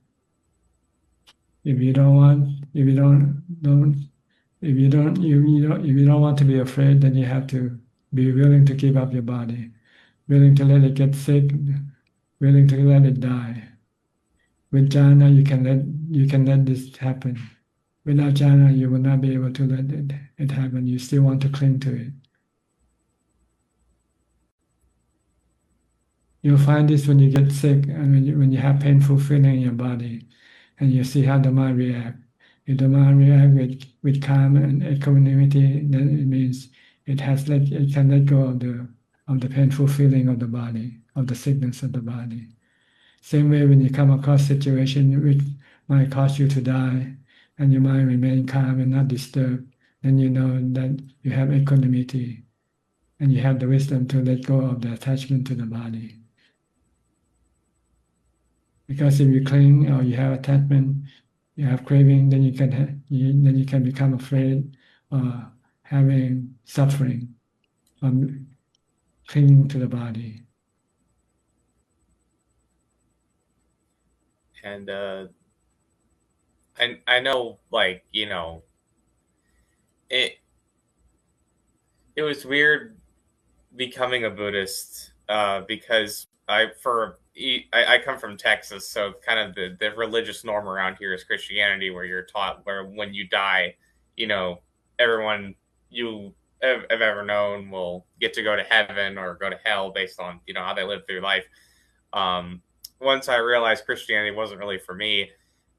If you don't want to be afraid, then you have to be willing to give up your body, willing to let it get sick, willing to let it die. With jhana, you can let this happen. Without jhana, you will not be able to let it happen. You still want to cling to it. You'll find this when you get sick and when you have painful feeling in your body, and you see how the mind reacts. If the mind reacts with calm and equanimity, then it means it can let go of the painful feeling of the body, of the sickness of the body. Same way when you come across situation which might cause you to die, and your mind remain calm and not disturbed, then you know that you have equanimity, and you have the wisdom to let go of the attachment to the body. Because if you cling or you have attachment, you have craving, then you can become afraid or having suffering from clinging to the body.
And I know, like, you know, it was weird becoming a Buddhist because I come from Texas, so kind of the religious norm around here is Christianity, where you're taught where when you die, you know, everyone you have ever known will get to go to heaven or go to hell based on, you know, how they live through life. Once I realized Christianity wasn't really for me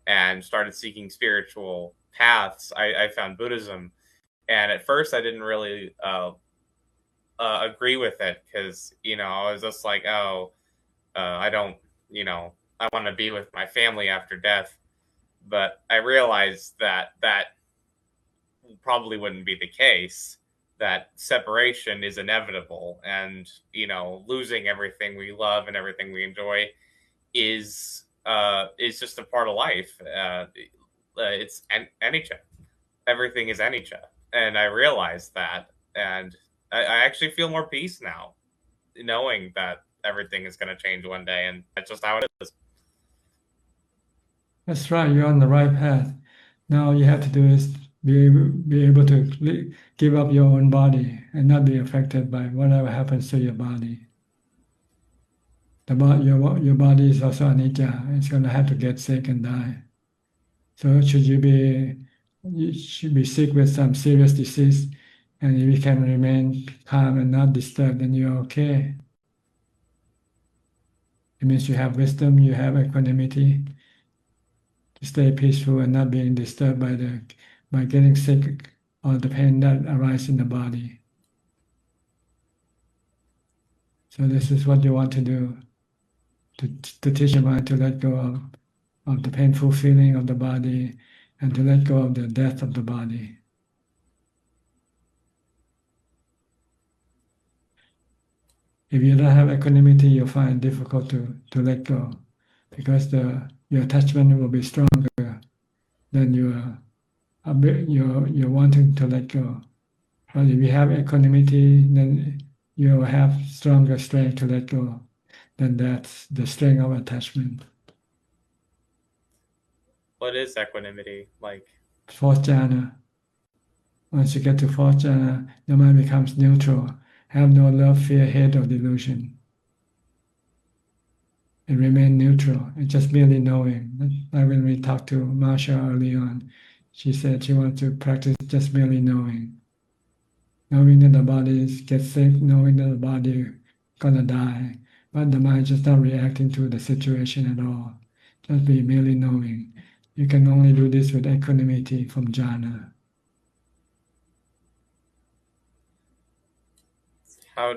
and started seeking spiritual paths, I found Buddhism. And at first I didn't really agree with it because, you know, I was just like, I don't, you know, I want to be with my family after death. But I realized that probably wouldn't be the case, that separation is inevitable, and, you know, losing everything we love and everything we enjoy is just a part of life. It's anicca. Everything is anicca. And I realized that, and I actually feel more peace now, knowing that everything is going to change one day, and that's just how it is.
That's right. You're on the right path. Now all you have to do is be able to give up your own body and not be affected by whatever happens to your body. Your body is also anicca. It's going to have to get sick and die. So you should be sick with some serious disease, and if you can remain calm and not disturbed, then you're okay. It means you have wisdom, you have equanimity to stay peaceful and not being disturbed by getting sick or the pain that arises in the body. So this is what you want to do. to teach your mind to let go of the painful feeling of the body and to let go of the death of the body. If you don't have equanimity, you'll find it difficult to let go because your attachment will be stronger than your wanting to let go. But if you have equanimity, then you will have stronger strength to let go. Then that's the strength of attachment.
What is equanimity like?
Fourth jhana. Once you get to fourth jhana, the mind becomes neutral, have no love, fear, hate, or delusion. It remains neutral. It's just merely knowing. Like when we talked to Marsha early on, she said she wants to practice just merely knowing. Knowing that the body gets sick, knowing that the body gonna die, but the mind just not reacting to the situation at all. Just be merely knowing. You can only do this with equanimity from jhana.
How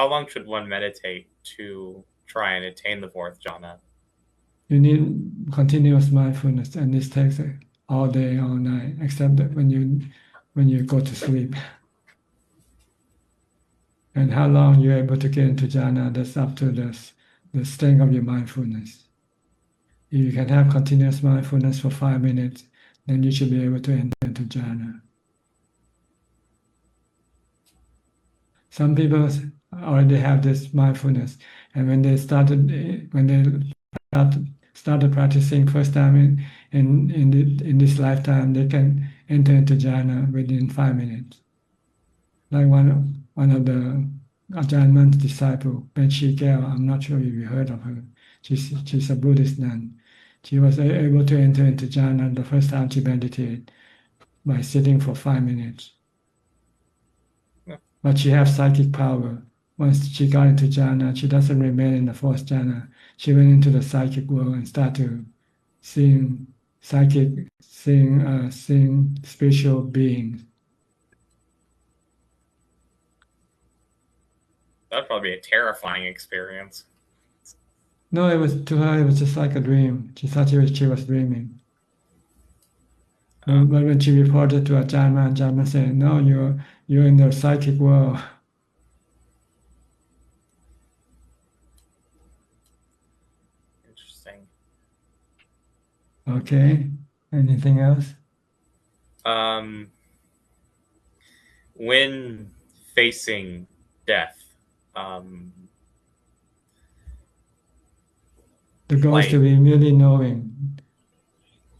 long should one meditate to try and attain the fourth jhana?
You need continuous mindfulness, and this takes all day, all night, except that when you go to sleep. And how long you're able to get into jhana, that's up to the strength of your mindfulness. If you can have continuous mindfulness for 5 minutes, then you should be able to enter into jhana. Some people already have this mindfulness, and when they started practicing first time in this lifetime, they can enter into jhana within 5 minutes. Like one of the Ajahn disciple, Benchi Gel, I'm not sure if you heard of her. She's a Buddhist nun. She was able to enter into jhana the first time she meditated by sitting for 5 minutes. But she has psychic power. Once she got into jhana, she doesn't remain in the fourth jhana. She went into the psychic world and started seeing spiritual beings.
That'd probably be a terrifying experience.
No, to her it was just like a dream. She thought she was dreaming. But when she reported to Ajahn said, "No, you're in the psychic world."
Interesting.
Okay. Anything else?
When facing death,
the goal is to be merely knowing.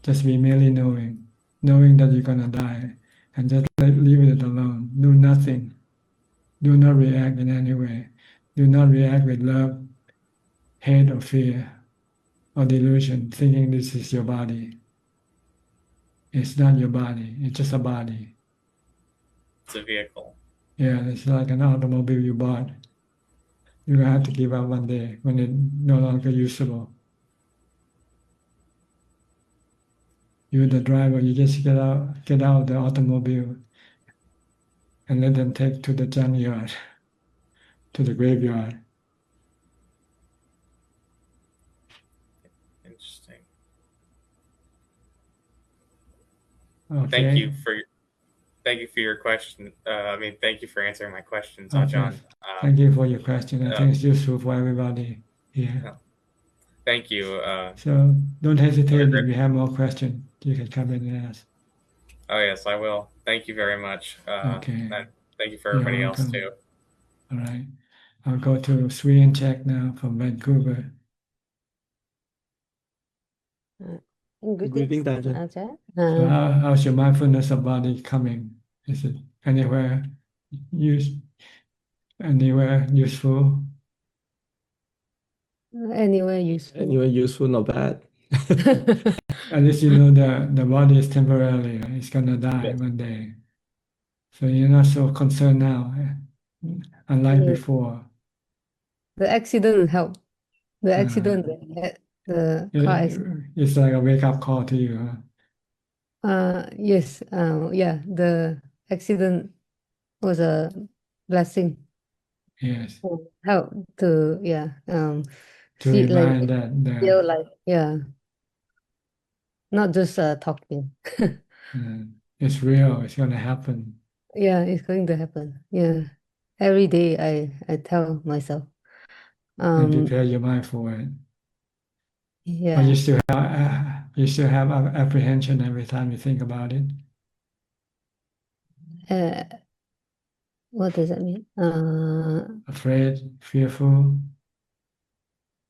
Just be merely knowing that you're gonna die, and just leave it alone. Do nothing. Do not react in any way. Do not react with love, hate, or fear, or delusion, thinking this is your body. It's not your body. It's just a body.
It's a vehicle.
Yeah, it's like an automobile you bought. You're gonna have to give up one day when it's no longer usable. You're the driver. You just get out of the automobile and let them take to the junkyard, to the graveyard.
Interesting.
Okay.
Thank you for your question. Thank you for answering my questions, Ajahn.
Thank you for your question. I think it's useful for everybody here.
Thank you.
So don't hesitate if you have more questions. You can come in and ask.
Oh yes, I will. Thank you very much.
Okay.
Thank you for everybody else too.
All right. I'll go to Sweden Czech now from Vancouver.
Greetings, Ajahn.
So how's your mindfulness of body coming? Is it anywhere useful?
Anywhere useful, not bad.
At least you know the body is temporary. It's gonna die one day. So you're not so concerned now, unlike before.
The accident helped. The accident, the car accident.
It's like a wake-up call to you, huh?
Yes. The accident was a blessing.
Yes.
Help to
to
see like
remind that
real life. Yeah. Not just talking.
it's real, it's going to happen.
Yeah, it's going to happen. Yeah. Every day I tell myself.
And prepare your mind for it.
Yeah.
But you still have apprehension every time you think about it.
What does that mean?
Afraid, fearful.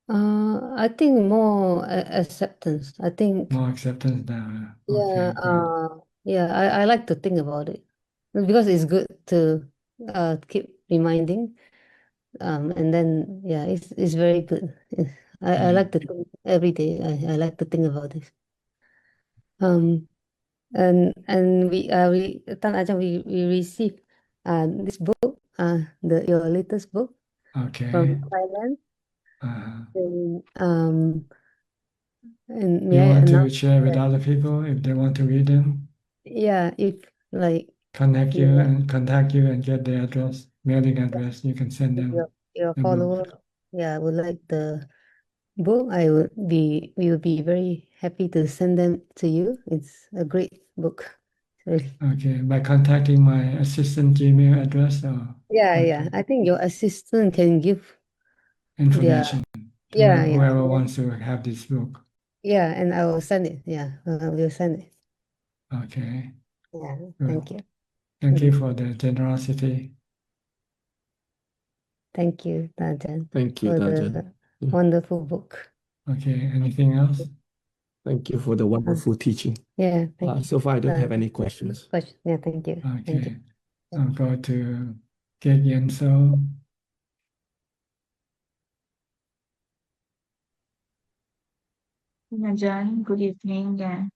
I think more acceptance. I think
More acceptance now.
yeah,
Okay, good.
yeah, I like to think about it because it's good to keep reminding. And then yeah, it's very good. I like to think every day. I like to think about this. And we Tan Ajahn, we received this book, your latest book
Okay.
from Thailand. And
You
may I
want to
announce
share with
that,
other people if they want to read them?
yeah, if like
Contact you and get the address, mailing address. You can send them
your
the book.
follower, yeah, would like the book, we will be very happy to send them to you. It's a great book. Really.
Okay, by contacting my assistant Gmail address or
Yeah. I think your assistant can give
information to
yeah.
whoever wants to have this book.
Yeah, and I will send it. Yeah, I will send it.
Okay.
Yeah,
Good.
thank you.
Thank you for the generosity.
Thank you, Ajahn,
Thank you,
for
Ajahn.
the wonderful book.
Okay, anything else?
Thank you for the wonderful teaching.
Yeah, thank you.
So far, I don't have any questions.
Yeah, thank you. Thank
Okay.
you.
I'll go to Get Yenso.
Ajahn, good evening.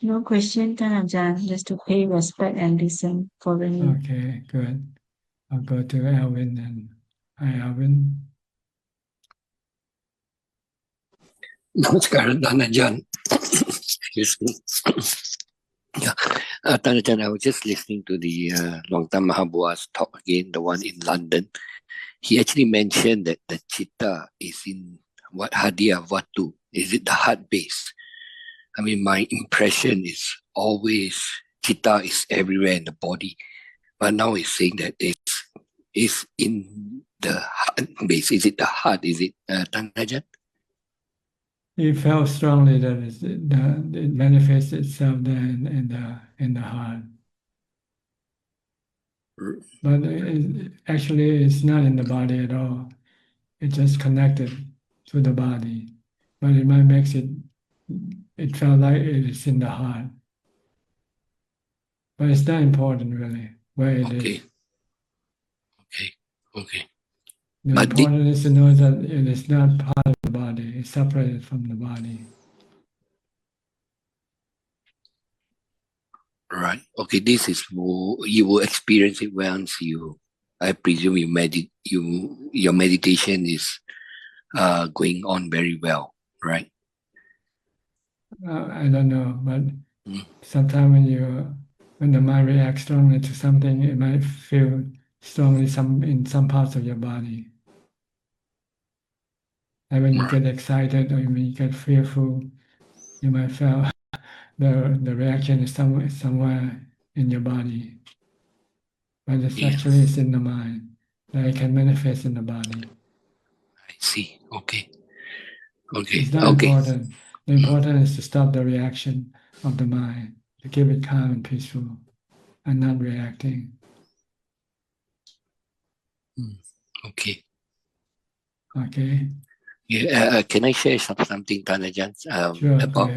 No question, Ajahn, just to pay respect and listen for the need.
Okay, good. I'll go to Alvin and hi, Alvin.
Namaskaram, Ajahn. Excuse me. Yeah, Ajahn, I was just listening to the Longtang Mahabua's talk again, the one in London. He actually mentioned that the chitta is in what Hadiah Vatu. Is it the heart base? I mean, my impression is always chitta is everywhere in the body, but now he's saying that it's in the heart base. Is it the heart? Is it Ajahn?
He felt strongly that it manifests itself there in the heart. But actually, it's not in the body at all. It's just connected to the body. But it might make it felt like it is in the heart. But it's not important, really, where it is.
Okay.
The important is to know that it is not part of the body. It's separated from the body.
Right. Okay. This is you will experience it once I presume your meditation is going on very well, right?
I don't know, but sometimes when the mind reacts strongly to something, it might feel strongly in some parts of your body. And when you get excited or when you get fearful, you might feel the reaction is somewhere in your body. But it's actually it's in the mind that it can manifest in the body.
I see. Okay.
It's not important. The important is to stop the reaction of the mind, to keep it calm and peaceful and not reacting.
Okay.
Okay.
Yeah. Can I share something, Ajahn?
Sure,
about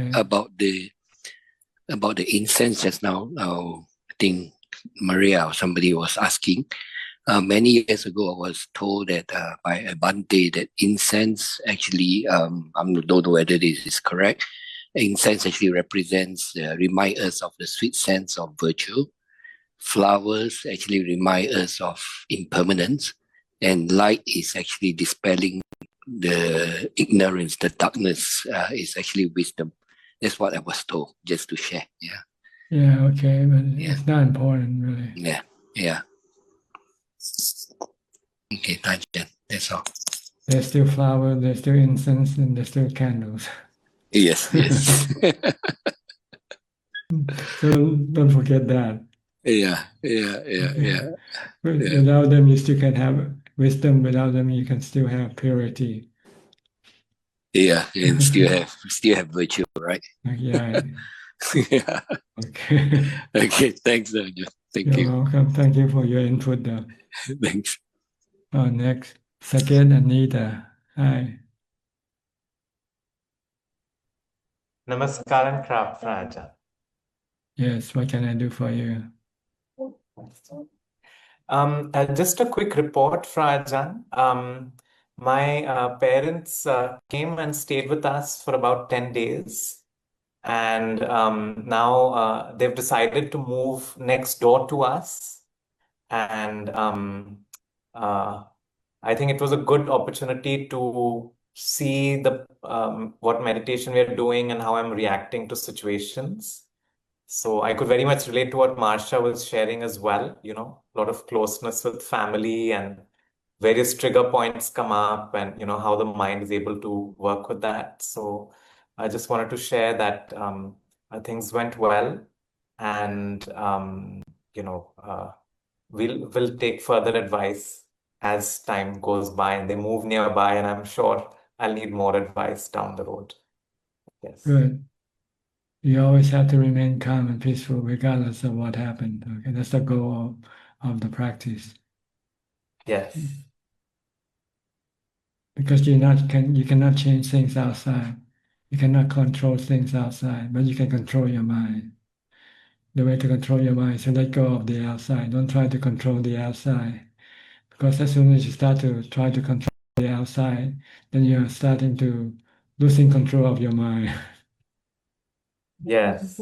the incense just now? I think Maria or somebody was asking. Many years ago, I was told that by a Bhante that incense actually, I don't know whether this is correct. Incense actually remind us of the sweet sense of virtue. Flowers actually remind us of impermanence, and light is actually dispelling the ignorance, the darkness is actually wisdom. That's what I was told, just to share. Yeah.
Yeah, okay, but it's not important, really.
Yeah. Okay, Ajahn, that's all.
There's still flower, there's still incense, and there's still candles.
Yes, yes.
So don't forget that.
Yeah.
Without them, you still can have wisdom. Without them, you can still have purity.
Yeah, and still have virtue, right?
Yeah.
Yeah.
Okay.
Okay, thanks, Ajahn. Thank
You're
you.
welcome. Thank you for your input.
Thanks.
Next, second, Anita. Hi.
Namaskaram, Krap Raja.
Yes, what can I do for you?
Just a quick report, Ajahn. My parents came and stayed with us for about 10 days. And now they've decided to move next door to us. And I think it was a good opportunity to see the what meditation we are doing and how I'm reacting to situations. So I could very much relate to what Marsha was sharing as well, a lot of closeness with family and various trigger points come up and, how the mind is able to work with that. So I just wanted to share that things went well and, we'll take further advice as time goes by and they move nearby, and I'm sure I'll need more advice down the road. Yes.
Good. You always have to remain calm and peaceful regardless of what happened. Okay, that's the goal of the practice.
Yes.
Because you cannot change things outside. You cannot control things outside, but you can control your mind. The way to control your mind is to let go of the outside. Don't try to control the outside. Because as soon as you start to try to control the outside, then you're starting to losing control of your mind.
Yes.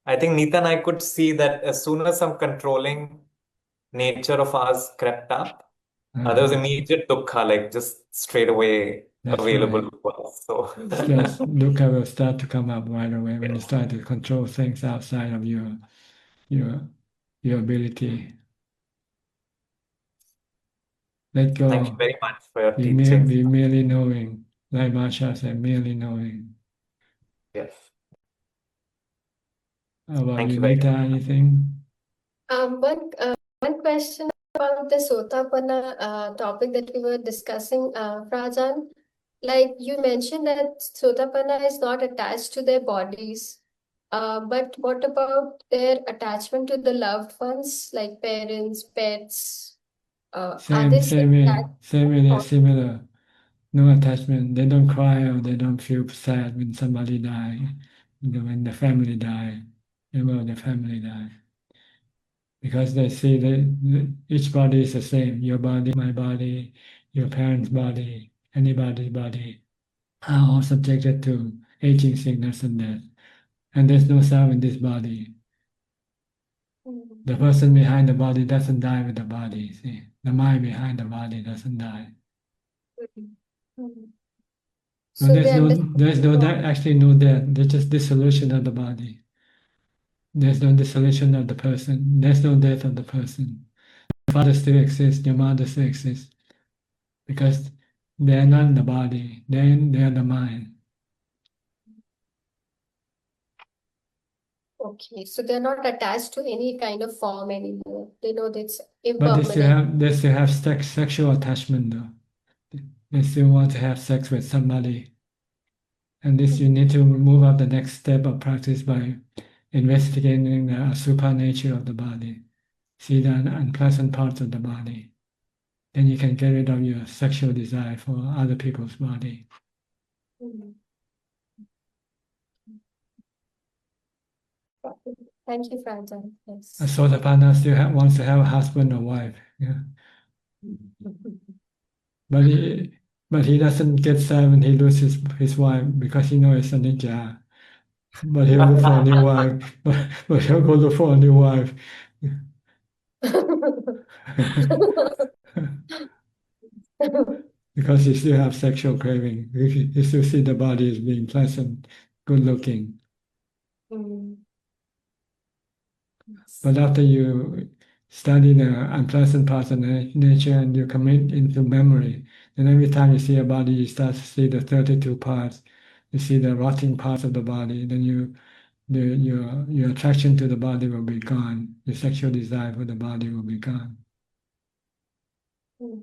I think Neeta and I could see that as soon as some controlling nature of ours crept up, there was immediate dukkha, like just straight away
That's
available
right.
to us. So
Yes, dukkha will start to come up right away when you start to control things outside of your ability. Let go.
Thank you very much for your
Be
teaching.
merely knowing. Like Marsha said, merely knowing.
Yes.
How about
Thank
you,
you very
Nita? Anything?
One question about the Sotapanna topic that we were discussing, Rajan. Like you mentioned that Sotapanna is not attached to their bodies. But what about their attachment to the loved ones, like parents, pets? Are they still attached?
Same way, they're similar. No attachment. They don't cry or they don't feel sad when somebody dies. When the family die, when the family die. Because they see that each body is the same. Your body, my body, your parents' body, anybody's body are all subjected to aging, sickness, and death. And there's no self in this body. The person behind the body doesn't die with the body. See, the mind behind the body doesn't die. So there's no actually no death. There's just dissolution of the body. There's no dissolution of the person. There's no death of the person. Your father still exists. Your mother still exists, because they're not in the body. They're the mind.
Okay, so they're not attached to any kind of form anymore. They know that it's
But
impermanent.
they still have sexual attachment though. They still want to have sex with somebody. And this you need to move up the next step of practice by investigating the asubha nature of the body. See the unpleasant parts of the body. Then you can get rid of your sexual desire for other people's body.
Thank you, Franjan. Yes.
A Sotapanna still wants to have a husband or wife. Yeah. But he doesn't get sad when he loses his wife because he knows it's a ninja. But he'll look for a new wife. But he'll go look for a new wife. Because he still have sexual craving. He still see the body as being pleasant, good looking. But after you study the unpleasant parts of nature and you commit into memory, And every time you see a body, you start to see the 32 parts. You see the rotting parts of the body. Then your attraction to the body will be gone. Your sexual desire for the body will be gone.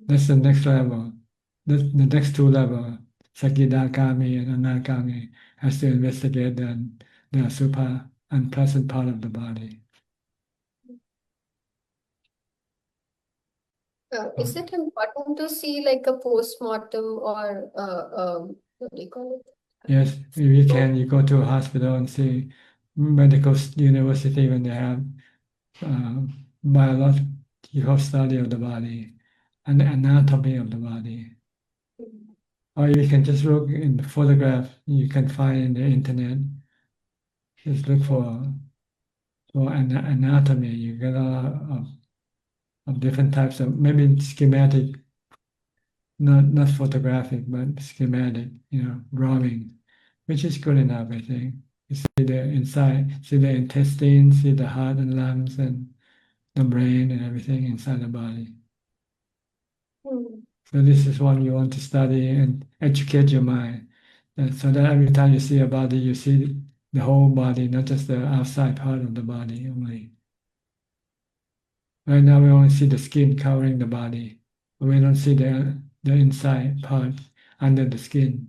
That's the next level. The next two levels, Sakidagami and Anagami, has to investigate the super unpleasant part of the body.
Is it important to see like a post-mortem or what do you call it?
Yes, if you can, you go to a hospital and see medical university when they have biological study of the body and anatomy of the body. Or you can just look in the photograph you can find in the internet. Just look for anatomy. You get a lot of different types of, maybe schematic, not photographic, but schematic, drawing, which is good enough, I think. You see the inside, see the intestines, see the heart and lungs and the brain and everything inside the body. So this is what you want to study and educate your mind. So that every time you see a body, you see the whole body, not just the outside part of the body only. Right now we only see the skin covering the body, but we don't see the inside part under the skin.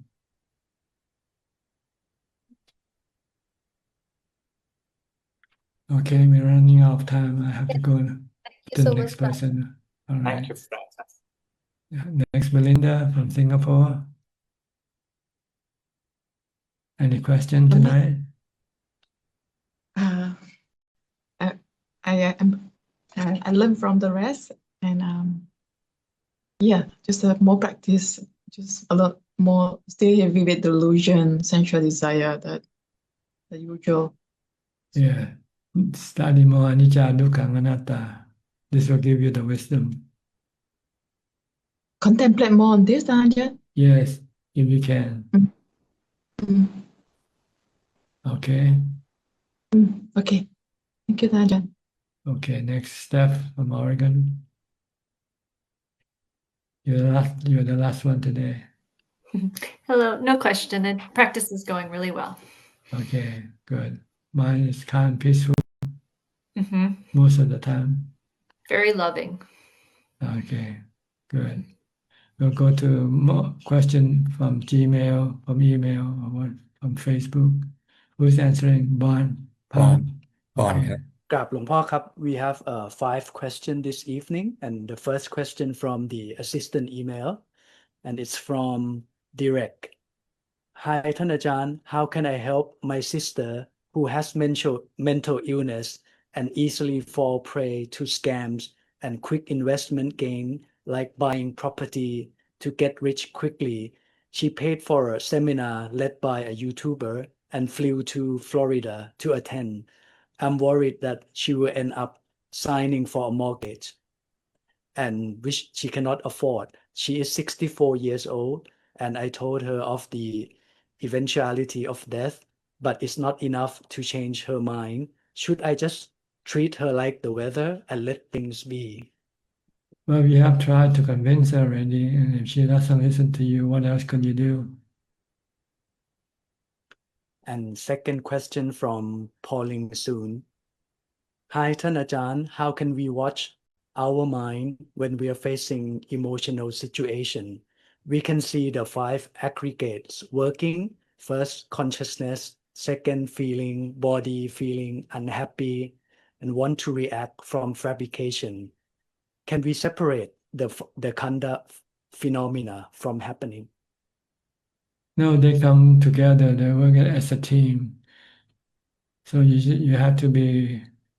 Okay, we're running out of time. I have to go to the
so
next
much,
person. All right.
Thank you, Francis.
Next, Belinda from Singapore. Any question tonight?
I learned from the rest, and just more practice, just a lot more stay heavy with delusion, sensual desire, that the usual.
Yeah, study more anicca, dukkha, anatta. This will give you the wisdom.
Contemplate more on this, Ajahn.
Yes, if you can. Okay.
Okay. Thank you, Ajahn.
Okay, next, Steph from Oregon. You're the last one today.
Hello, no question. And practice is going really well.
Okay, good. Mine is calm, peaceful
Hmm.
most of the time.
Very loving.
Okay, good. We'll go to more question from Gmail, from email, or from Facebook. Who's answering? Bon. Okay.
กราบหลวงพ่อครับ we have 5 questions this evening, and the first question from the assistant email, and it's from Direct. Hi, Thanajan, how can I help my sister who has mental illness and easily fall prey to scams and quick investment gain like buying property to get rich quickly? She paid for a seminar led by a YouTuber and flew to Florida to attend. I'm worried that she will end up signing for a mortgage, and which she cannot afford. She is 64 years old, and I told her of the eventuality of death, but it's not enough to change her mind. Should I just treat her like the weather and let things be?
Well, you have tried to convince her already, and if she doesn't listen to you, what else can you do?
And second question from Pauline Soon. Hi, Thanajan, how can we watch our mind when we are facing emotional situation? We can see the 5 aggregates working. First, consciousness. Second, feeling, body feeling unhappy and want to react from fabrication. Can we separate the khandha phenomena from happening?
No, they come together. They work as a team. So you have to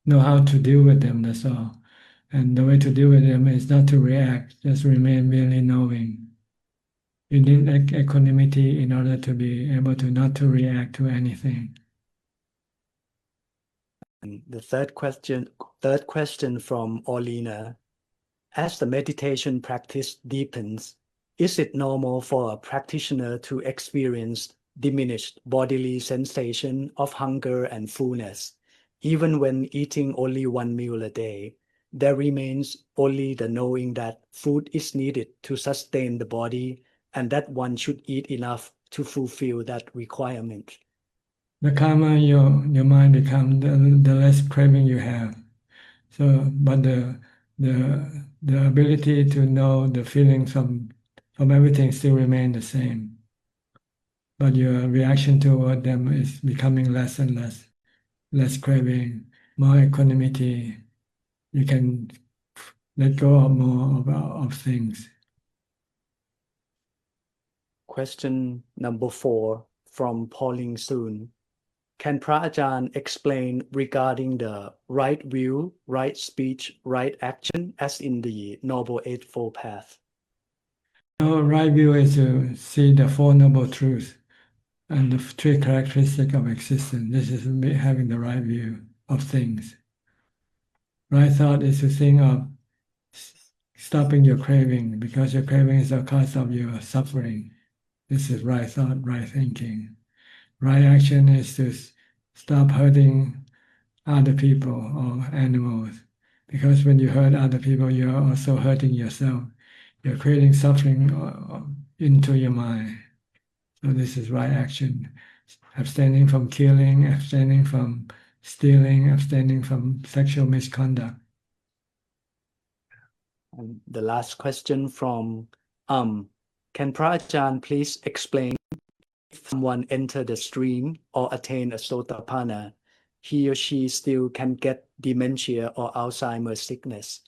know how to deal with them. That's all. And the way to deal with them is not to react. Just remain merely knowing. You need equanimity in order to be able to not to react to anything.
And the third question from Orlina. As the meditation practice deepens, is it normal for a practitioner to experience diminished bodily sensation of hunger and fullness, even when eating only 1 meal a day? there remains only the knowing that food is needed to sustain the body and that one should eat enough to fulfill that requirement.
The calmer your mind becomes, the less craving you have. So, but the ability to know the feelings from everything still remain the same. But your reaction toward them is becoming less and less craving, more equanimity. You can let go of more of things.
Question number 4 from Pauline Soon. Can Pra Ajahn explain regarding the right view, right speech, right action as in the Noble Eightfold Path?
The right view is to see the Four Noble Truths and the 3 characteristics of existence. This is having the right view of things. Right thought is to think of stopping your craving, because your craving is the cause of your suffering. This is right thought, right thinking. Right action is to stop hurting other people or animals, because when you hurt other people, you're also hurting yourself. You're creating suffering into your mind. So this is right action. Abstaining from killing, abstaining from stealing, abstaining from sexual misconduct.
And the last question from can Pra Ajahn please explain if someone enter the stream or attain a Sotapanna, he or she still can get dementia or Alzheimer's sickness?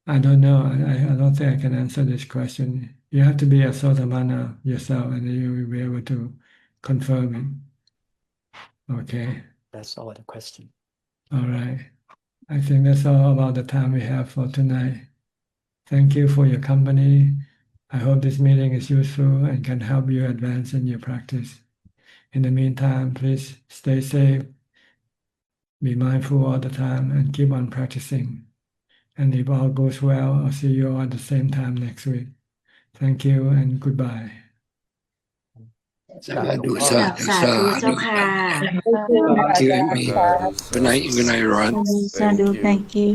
I don't know. I don't think I can answer this question. You have to be a Sotapanna yourself, and you will be able to confirm it. Okay.
That's all the question.
All right. I think that's all about the time we have for tonight. Thank you for your company. I hope this meeting is useful and can help you advance in your practice. In the meantime, please stay safe, be mindful all the time, and keep on practicing. And if all goes well, I'll see you all at the same time next week. Thank you and goodbye.
สาธุสาธุสาธุGood night, Ron.
Sadhu, thank you.